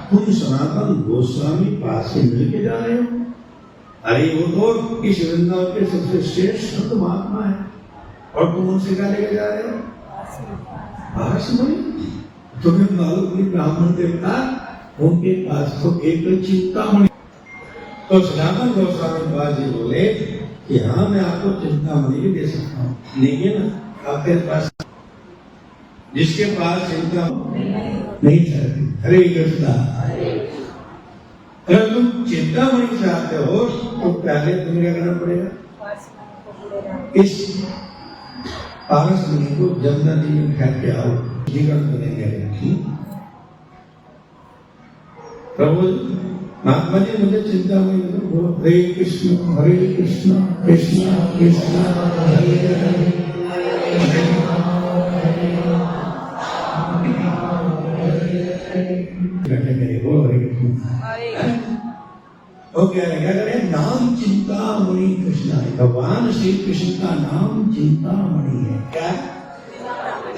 तुम सनातन गोस्वामी पास से मिल के जा रहे हो? अरे वो तो इस वृंदावन के सबसे श्रेष्ठ संत महात्मा है और तुम उनसे क्या लेके जा रहे हो? पास में तुम्हें मालूम नहीं ब्राह्मण देवता उनके पास तो एक चिंतामणि। तो सनातन गोस्वामी पास जी बोले कि हाँ मैं आपको चिंतामणि भी दे सकता हूँ, लेकिन आपके पास जिसके पास चिंता नहीं चाहती। हरे कृष्णा। अगर तुम चिंतामणि चाहते हो तो पहले तुम्हें क्या करना पड़ेगा? इस पारस मुनि को जमुना जी में फेंक के आओ, जीवन बनेंगे। प्रभु महात्मा जी मुझे चिंतामणि तो बोलो हरे कृष्ण कृष्ण कृष्ण हरे हरे। क्या करें? नाम चिंतामणि कृष्ण है। भगवान श्री कृष्ण का नाम चिंतामणि है। क्या?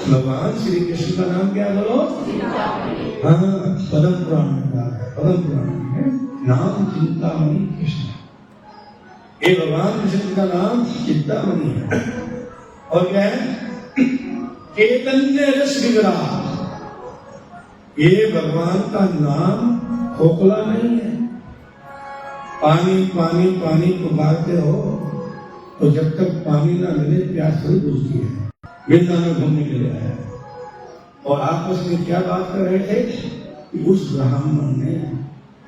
भगवान श्री कृष्ण का नाम क्या बोलो? हाँ पद्म पुराण में कहा है, पद्म पुराण में नाम चिंतामणि कृष्ण। ये भगवान कृष्ण का नाम चिंतामणि है। और क्या है? चैतन्य रस विग्रह। ये भगवान का नाम खोखला नहीं है। पानी पानी पानी पुकारते हो तो जब तक पानी ना मिले प्यास थोड़ी बुझती है। वृंदावन में घूमने के लिए आया और आपस में क्या बात कर रहे थे कि उस ब्राह्मण ने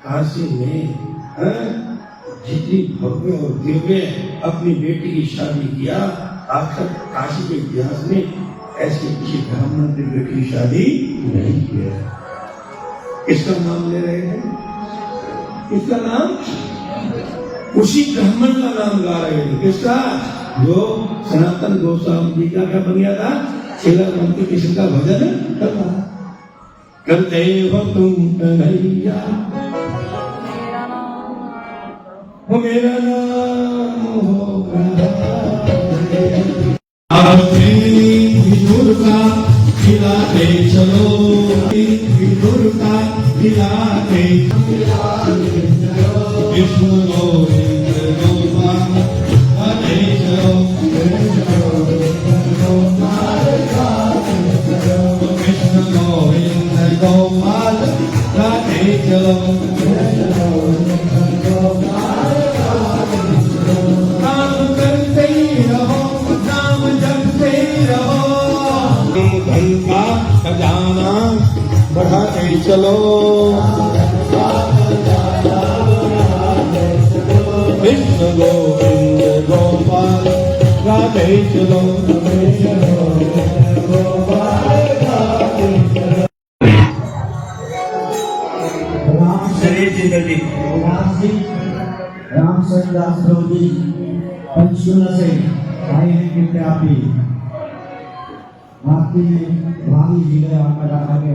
काशी में जितनी भव्य और दिव्य अपनी बेटी की शादी किया, आज तक काशी के इतिहास में ऐसे किसी ब्राह्मण की बेटी की शादी नहीं की है। किसका नाम ले रहे थे? किसका नाम? उसी ब्राह्मण का नाम गा रहे थे। किसका? जो सनातन गोस्वामी जी का क्या बन गया था? शिला मंत्री कृष्ण का भजन करते हो तुम कन्हैया, मेरा नाम होगा। विदुर का खिलाते चलो, विदुर का खिलाते कृष्ण गोविंद गोपाल हरे चलो, कृष्ण गोविंद गोपाल राधे चलो। नाम करते रहो, नाम जपते रहो, धन का खजाना बढ़ाते चलो। कृष्ण गोविंद गोपाल राधे चलो। रामचंद्रदास प्रभु जी पंचकुला से आए हैं कृपया आपकी भावी जिले आपका डाका के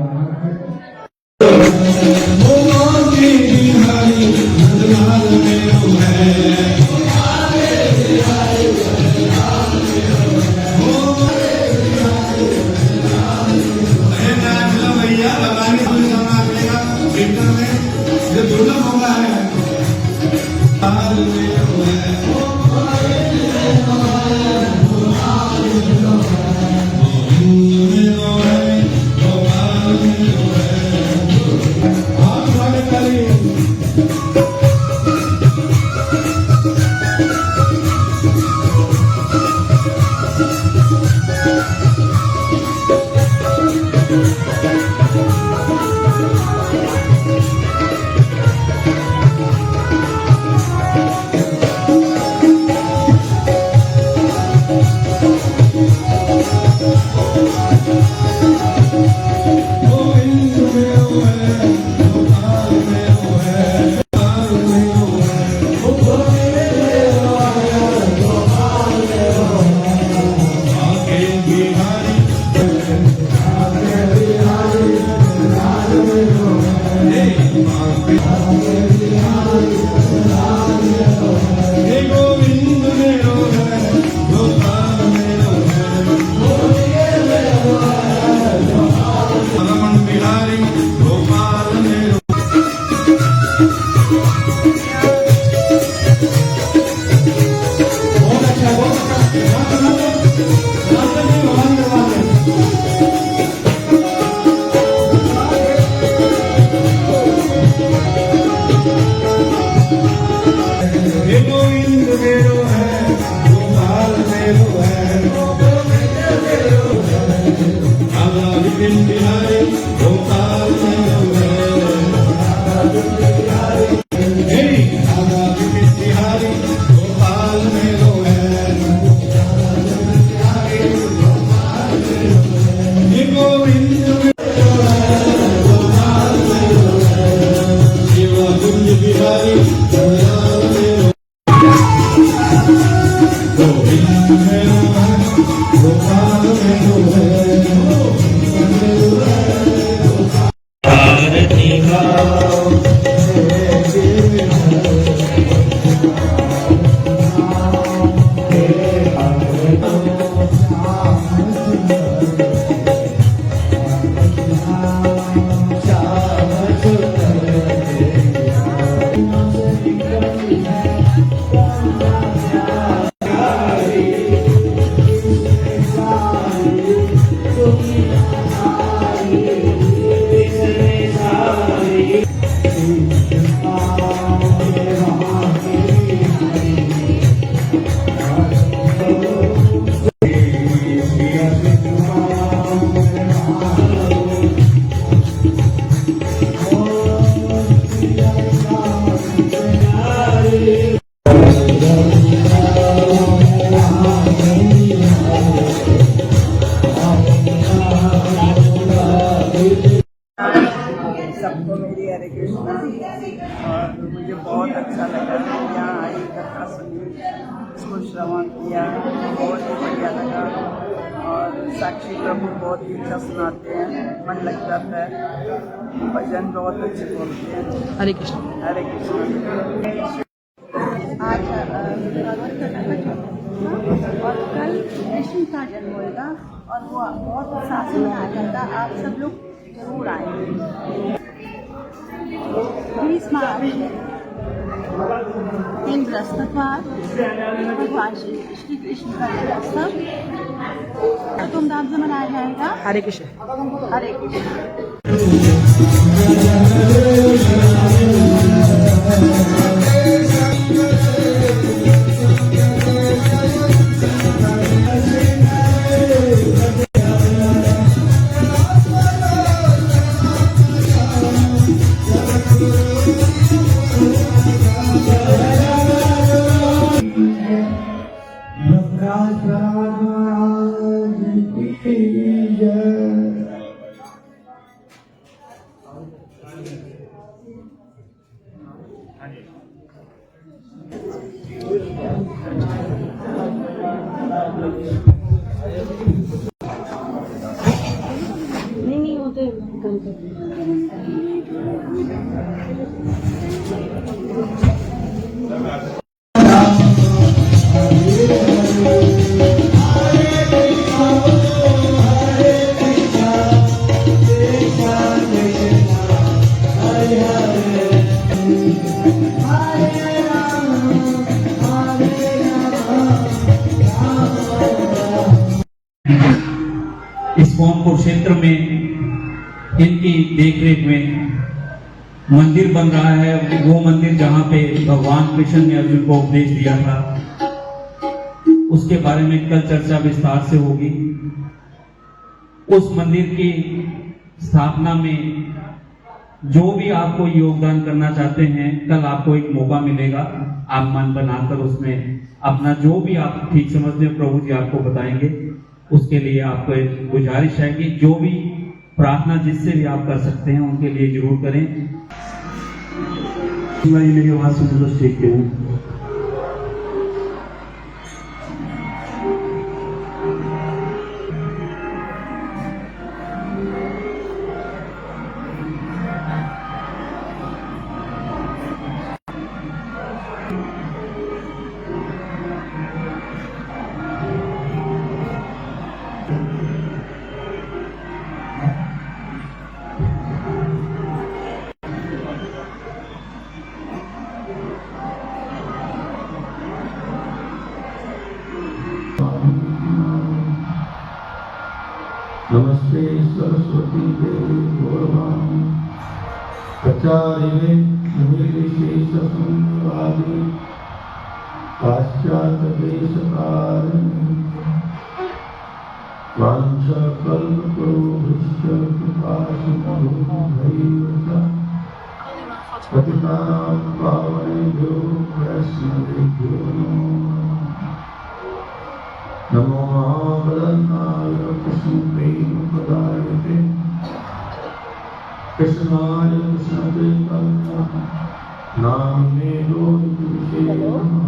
हे गोविंद मेरो है, गोपाल मेरो है, राधा विपिन बिहारी गोपाल मेरो है, हे राधा विपिन बिहारी गोपाल मेरो है, हे गोविंद मेरो है, गोपाल मेरो है, शिवा कुंज बिहारी गोपाल मेरो गोविंद मेरो है, गोपाल मेरो है, आरती गाओ हे देवी सबको मेरी हरे कृष्णा। और मुझे बहुत अच्छा लगा यहाँ आई, कथा सुनी, इसको श्रवण किया, बहुत ही बढ़िया लगा। और साक्षी प्रभु बहुत ही अच्छा सुनाते हैं, मन लग जाता है, भजन बहुत अच्छे बोलते हैं। हरे कृष्ण। हरे कृष्ण। आज भागवत कथा का जन्म और कल कृष्ण का जन्म होगा और वो बहुत उत्साह से मनाया जाता। आप सब लोग जरूर आएंगे। 20 मार्च इंद्रस्तवार भगवान श्री कृष्ण का जन्मोत्सव धूमधाम से मनाया जाएगा। हरे कृष्ण। हरे कृष्ण। नहीं वो तो कम कर इस्कॉन क्षेत्र में इनकी देखरेख में मंदिर बन रहा है। वो मंदिर जहाँ पे भगवान कृष्ण ने अर्जुन को उपदेश दिया था, उसके बारे में कल चर्चा विस्तार से होगी। उस मंदिर की स्थापना में जो भी आपको योगदान करना चाहते हैं, कल आपको एक मौका मिलेगा। आप मन बनाकर उसमें अपना जो भी आप ठीक समझते हैं प्रभु जी आपको बताएंगे। उसके लिए आपको एक गुजारिश है कि जो भी प्रार्थना जिससे भी आप कर सकते हैं उनके लिए जरूर करें। मेरी आवाज सुन तो स्टेज पे हूँ। नमस्ते सरस्वती देवी गौरवाणी प्रचारिणे निर्विशेषशून्यवादी पाश्चात्यदेशकारिणे वाञ्छाकल्पतरुभ्यश्च कृपासिन्धुभ्यैव पतितानां पावनेभ्यो वैष्णवेभ्यो नमो महावदन्नाय कृष्णप्रेमप्रदायते कृष्णाय कृष्णचैतन्य नामिने लोकविषये नमः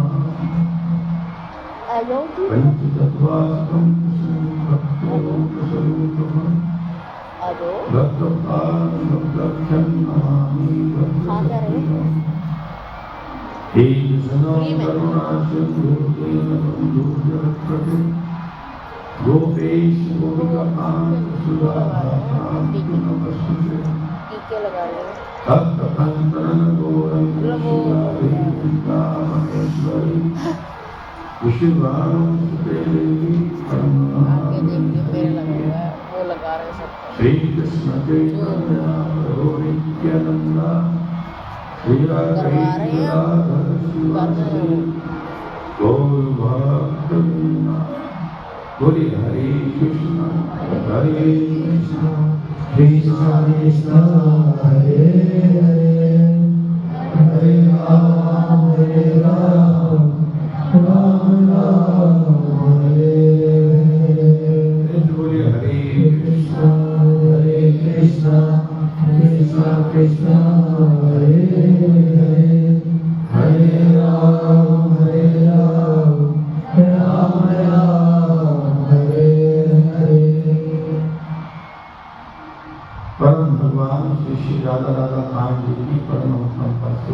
पंचतत्त्वात्मकं कृष्णं भक्तरूपस्वरूपम् भक्तपालभक्तख्यं नमामि भक्तप्रियम् हे कृष्ण करुणासिन्धु दीनबन्धु जगत्पते गोपेश गोपिकान्त सुधाकान्त नमस्ते भक्तकन्दन गौरङ्गी महेश्वरी विश्वभानुसुते देवी श्री कृष्ण चैतन्य प्रभु नित्यानंद श्री राधा शिवाजी गौर भक्तवृंद बोले हरे कृष्ण कृष्ण कृष्ण हरे हरे हरे राम राम राम हरे हरे बोले हरे कृष्ण कृष्ण कृष्ण हरे हरे हरे राम राम राम हरे हरे। परम भगवान श्री राधा राधा कान जी की परम उत्तम पद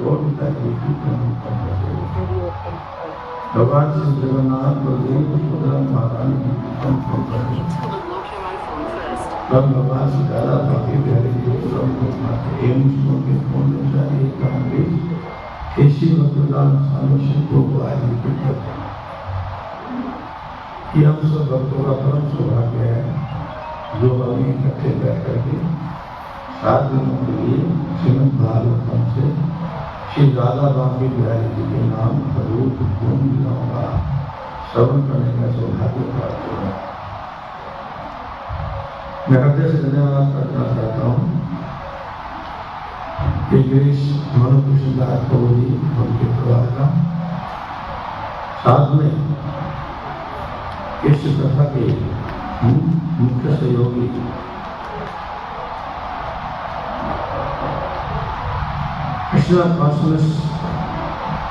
गौरता जी की परम उत्तम पद भगवान श्री जगन्नाथ बलदेव सुभद्रा महारानी जी की परम उत्तम पद भगवान श्री राधा भक्ति बिहारी जी परम उत्तम एवं के पूर्णचारी कांग्रेस केशी भक्तदान सामर्थ्य को आदि कि हम सब भक्तों का परम सौभाग्य है जो अभी इकट्ठे बैठ करके 7 दिनों के लिए श्रीमद् भागवतम से श्री राधा बाकी बिहारी जी के नाम स्वरूप गुण लीलाओं का श्रवण करने का सौभाग्य प्राप्त हुआ। मैं हृदय से धन्यवाद करना चाहता हूँ कि गिरीश मनुकृष्ण दास प्रभु जी उनके परिवार का साथ में इस कथा के मुख्य सहयोगी Krishna consuls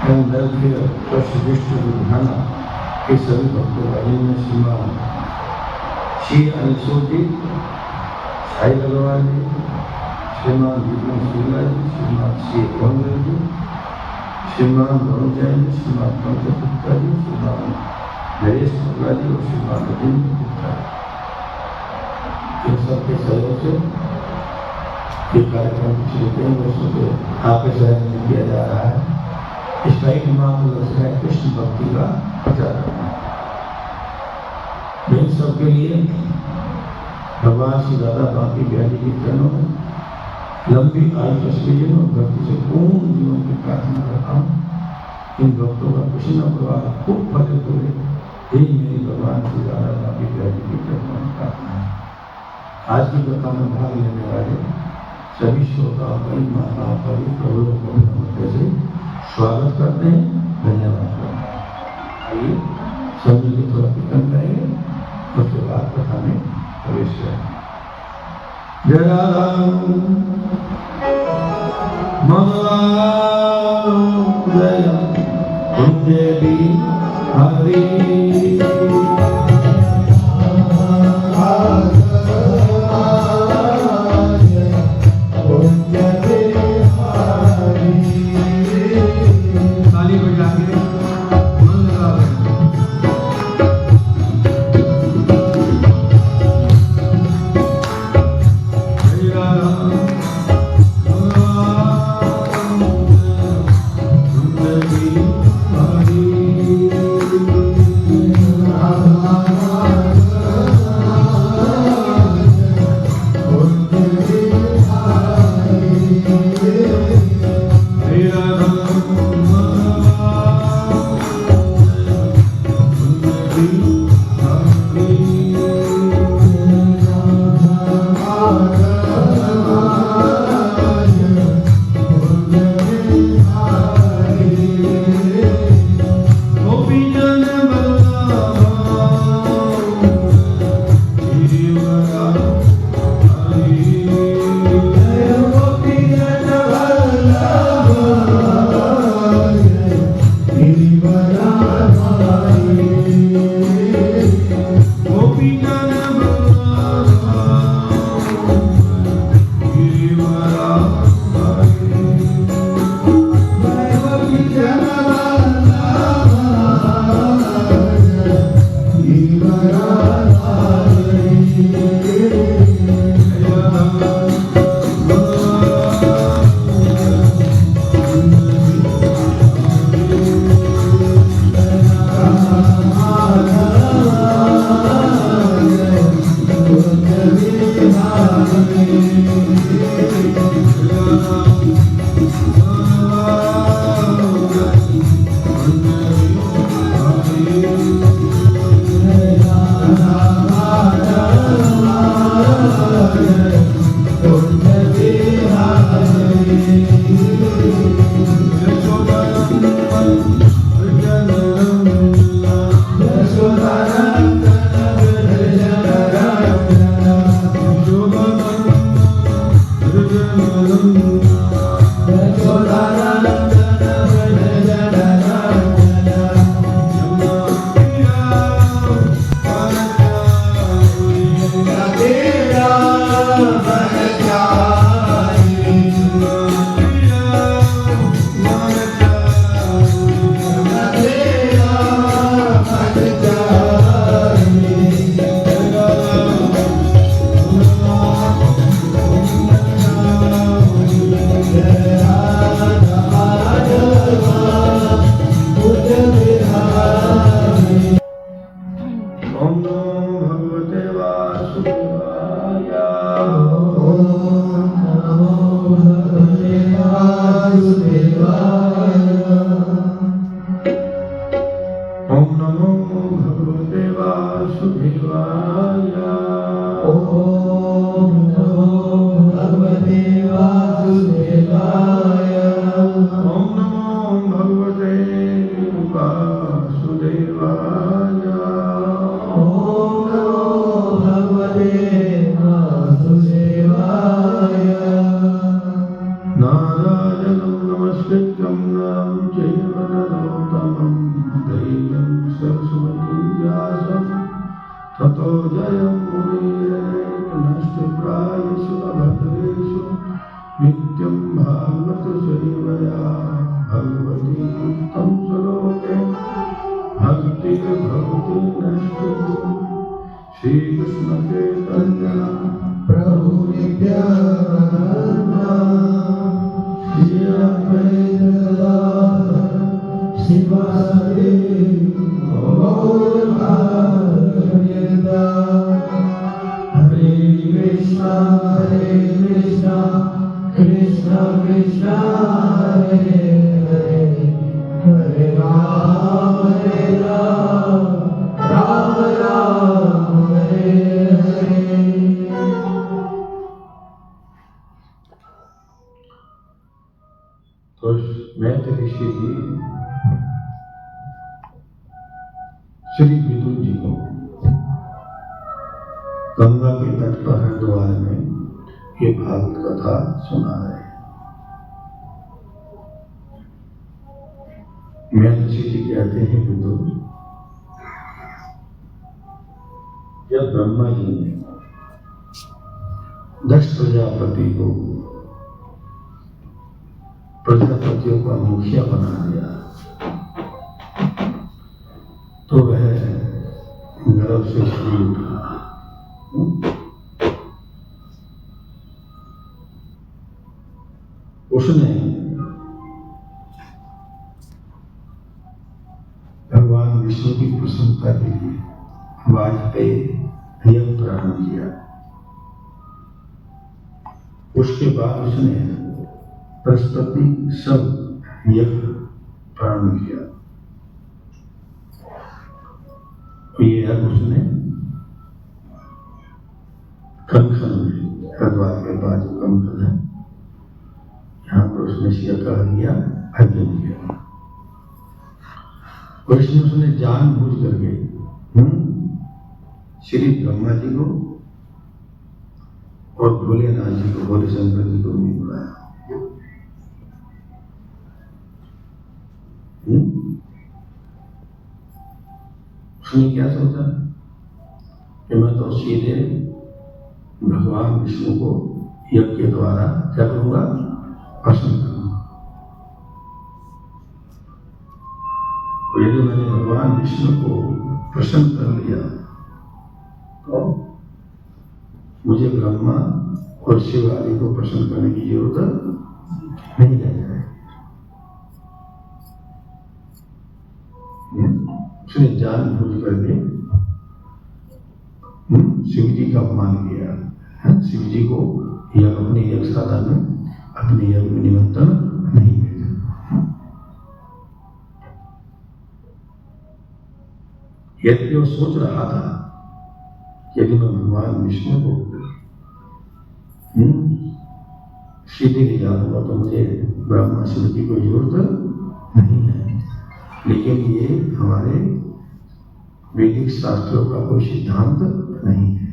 and welfare trust district Ludhiana के सभी भक्तों का जिनमें श्रीमान श्री अनिल सोटी, साई अग्रवाल जी, श्रीमान विपिन शुक्ला जी, श्रीमान श्री ओंगर जी, श्रीमान वरुण जैन जी, श्रीमान पंकज गुप्ता जी, श्रीमान नरेश शुक्ला जी और श्रीमान रविंद्र गुप्ता जी, इन सबके सहयोग से ये कार्यक्रम पिछले 3 वर्षों से आपके शहर में किया जा रहा है। इसका एक मात्र लक्ष्य है कृष्ण भक्ति का प्रचार करना। इन सबके लिए भगवान श्री राधा बाकी बिहारी के चरणों में लंबी आयु तस्वीर और भक्ति से पूर्ण जीवन की प्रार्थना करता हूँ। इन भक्तों का कृष्ण परिवार खूब फलित हुए, यही मेरी भगवान श्री राधा बाकी बिहारी की चरणों में प्रार्थना है। आज की कथा में भाग लेने वाले सभी श्रोताओं का माताओं का भी प्रभु को नमस्ते से स्वागत करते हैं, धन्यवाद करते हैं। आइए सब मिलकर थोड़ा कीर्तन करेंगे, उसके बाद कथा में प्रवेश करेंगे। जय राम जय कुंजबी हरि ताली बजा के मन लगा रहे हैं। ओम नमो भगवते वासुदेवाय। ओम नमो भगवते वासुदेवाय। ओम नमो भगवते वासुदेवाय। ओम नमो भगवते वासुदेवाय। नारायणं नमस्कृत्यं नरं चैव नरोत्तमं देवीं सरस्वतीं व्यासं ततो जयमुदीरयेत्। नमस्तप्रायेषु अभद्रेषु नित्यं भागवत सेवया भगवती तं श्लोके भक्तिर्भवति नश्यति। श्रीकृष्ण चैतन्य प्रभु नित्यानंद श्री अद्वैत गदाधर शिवासादि गौर भक्त। हरे कृष्णा कृष्ण कृष्ण हरे हरे, हरे राम राम राम हरे हरे। तो मैत्र ऋषि जी श्री विदुर जी को गंगा के तट पर हरिद्वार में ये भागवत कथा सुना रहे। मैत्र ऋषि जी कहते हैं विदुर, जब ब्रह्मा जी ने दक्ष प्रजापति को प्रजापतियों का मुखिया बना दिया तो वह गर्व से श्री उठा। उसने भगवान विष्णु की प्रसन्नता के लिए वाजपेयी यज्ञ प्रारंभ किया। उसके बाद उसने बृहस्पति सब यज्ञ प्रारंभ किया। ये यज्ञ उसने कंखन में, हरिद्वार के बाद जो कंखन है यहाँ पर उसने शिकार किया, यज्ञ किया। और इसमें उसने जानबूझ करके श्री ब्रह्मा जी को और भोलेनाथ जी को, भोले शंकर जी को नहीं बुलाया। उसने क्या सोचा कि मैं तो सीधे भगवान विष्णु को यज्ञ के द्वारा क्या करूंगा, प्रसन्न करूंगा। और यदि मैंने भगवान विष्णु को प्रसन्न कर लिया तो मुझे ब्रह्मा और शिव आदि को प्रसन्न करने की जरूरत नहीं रह जाएगी। उसने जानबूझ करके शिव जी का अपमान किया। शिव जी को या अपने यज्ञशाला में अपने यज्ञ में निमंत्रण नहीं भेजा। यद्यपि वो सोच रहा था कि यदि मैं भगवान विष्णु को सीधे ले जाऊंगा तो मुझे ब्रह्मा शिव की कोई जरूरत नहीं है। लेकिन ये हमारे वैदिक शास्त्रों का कोई सिद्धांत नहीं है।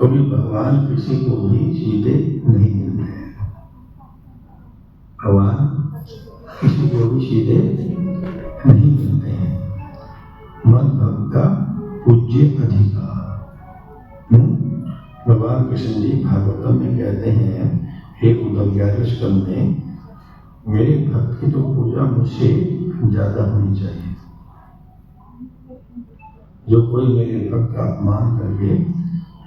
कभी भगवान किसी को भी सीधे नहीं मिलते हैं। भगवान किसी को भी सीधे नहीं मिलते हैं। मन भक्त का पूज्य अधिकार। भगवान कृष्ण जी भागवतम में कहते हैं, हे उद्धव 11वें स्कंद में, मेरे भक्त की तो पूजा मुझसे ज्यादा होनी चाहिए। जो कोई मेरे भक्त का अपमान करके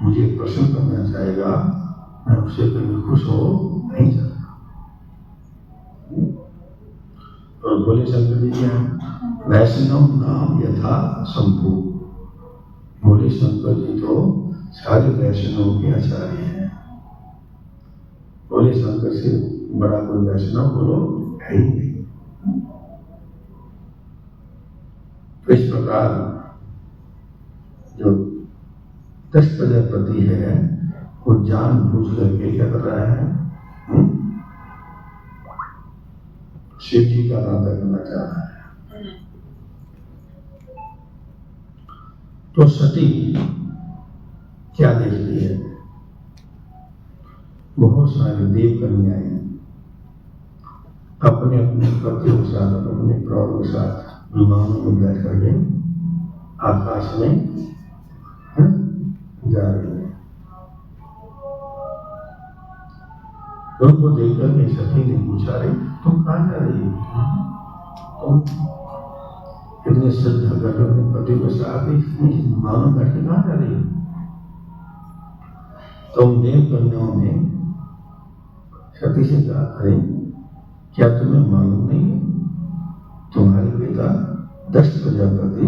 मुझे प्रसन्न करना चाहेगा, मैं उससे कभी खुश हो नहीं सकता। और बोले शंकर जी क्या, वैष्णव नाम यथा शंभु। बोले शंकर जी तो सारे वैष्णव के आचार्य हैं। बोले शंकर से बड़ा कोई वैष्णव बोलो है ही नहीं। तो इस प्रकार जो दक्ष प्रजापति है वो जानबूझ करके क्या कर रहा है, शिव जी का नाता करना चाह रहा है। तो सती क्या देखती है, बहुत सारे देव कन्याएं अपने अपने पतियों के साथ, अपने प्रौढ़ के साथ विमानों में बैठ करके आकाश में जा रही है। उनको देखकर के सखी ने पूछा, रे तुम कहाँ जा रही हो, तुम इतने श्रद्धा कर अपने पति के साथ विमानों बैठ के कहाँ जा रही हो? तुम देव कन्याओं ने सती से कहा, अरे क्या तुम्हें मालूम नहीं है, तुम्हारे पिता दक्ष प्रजापति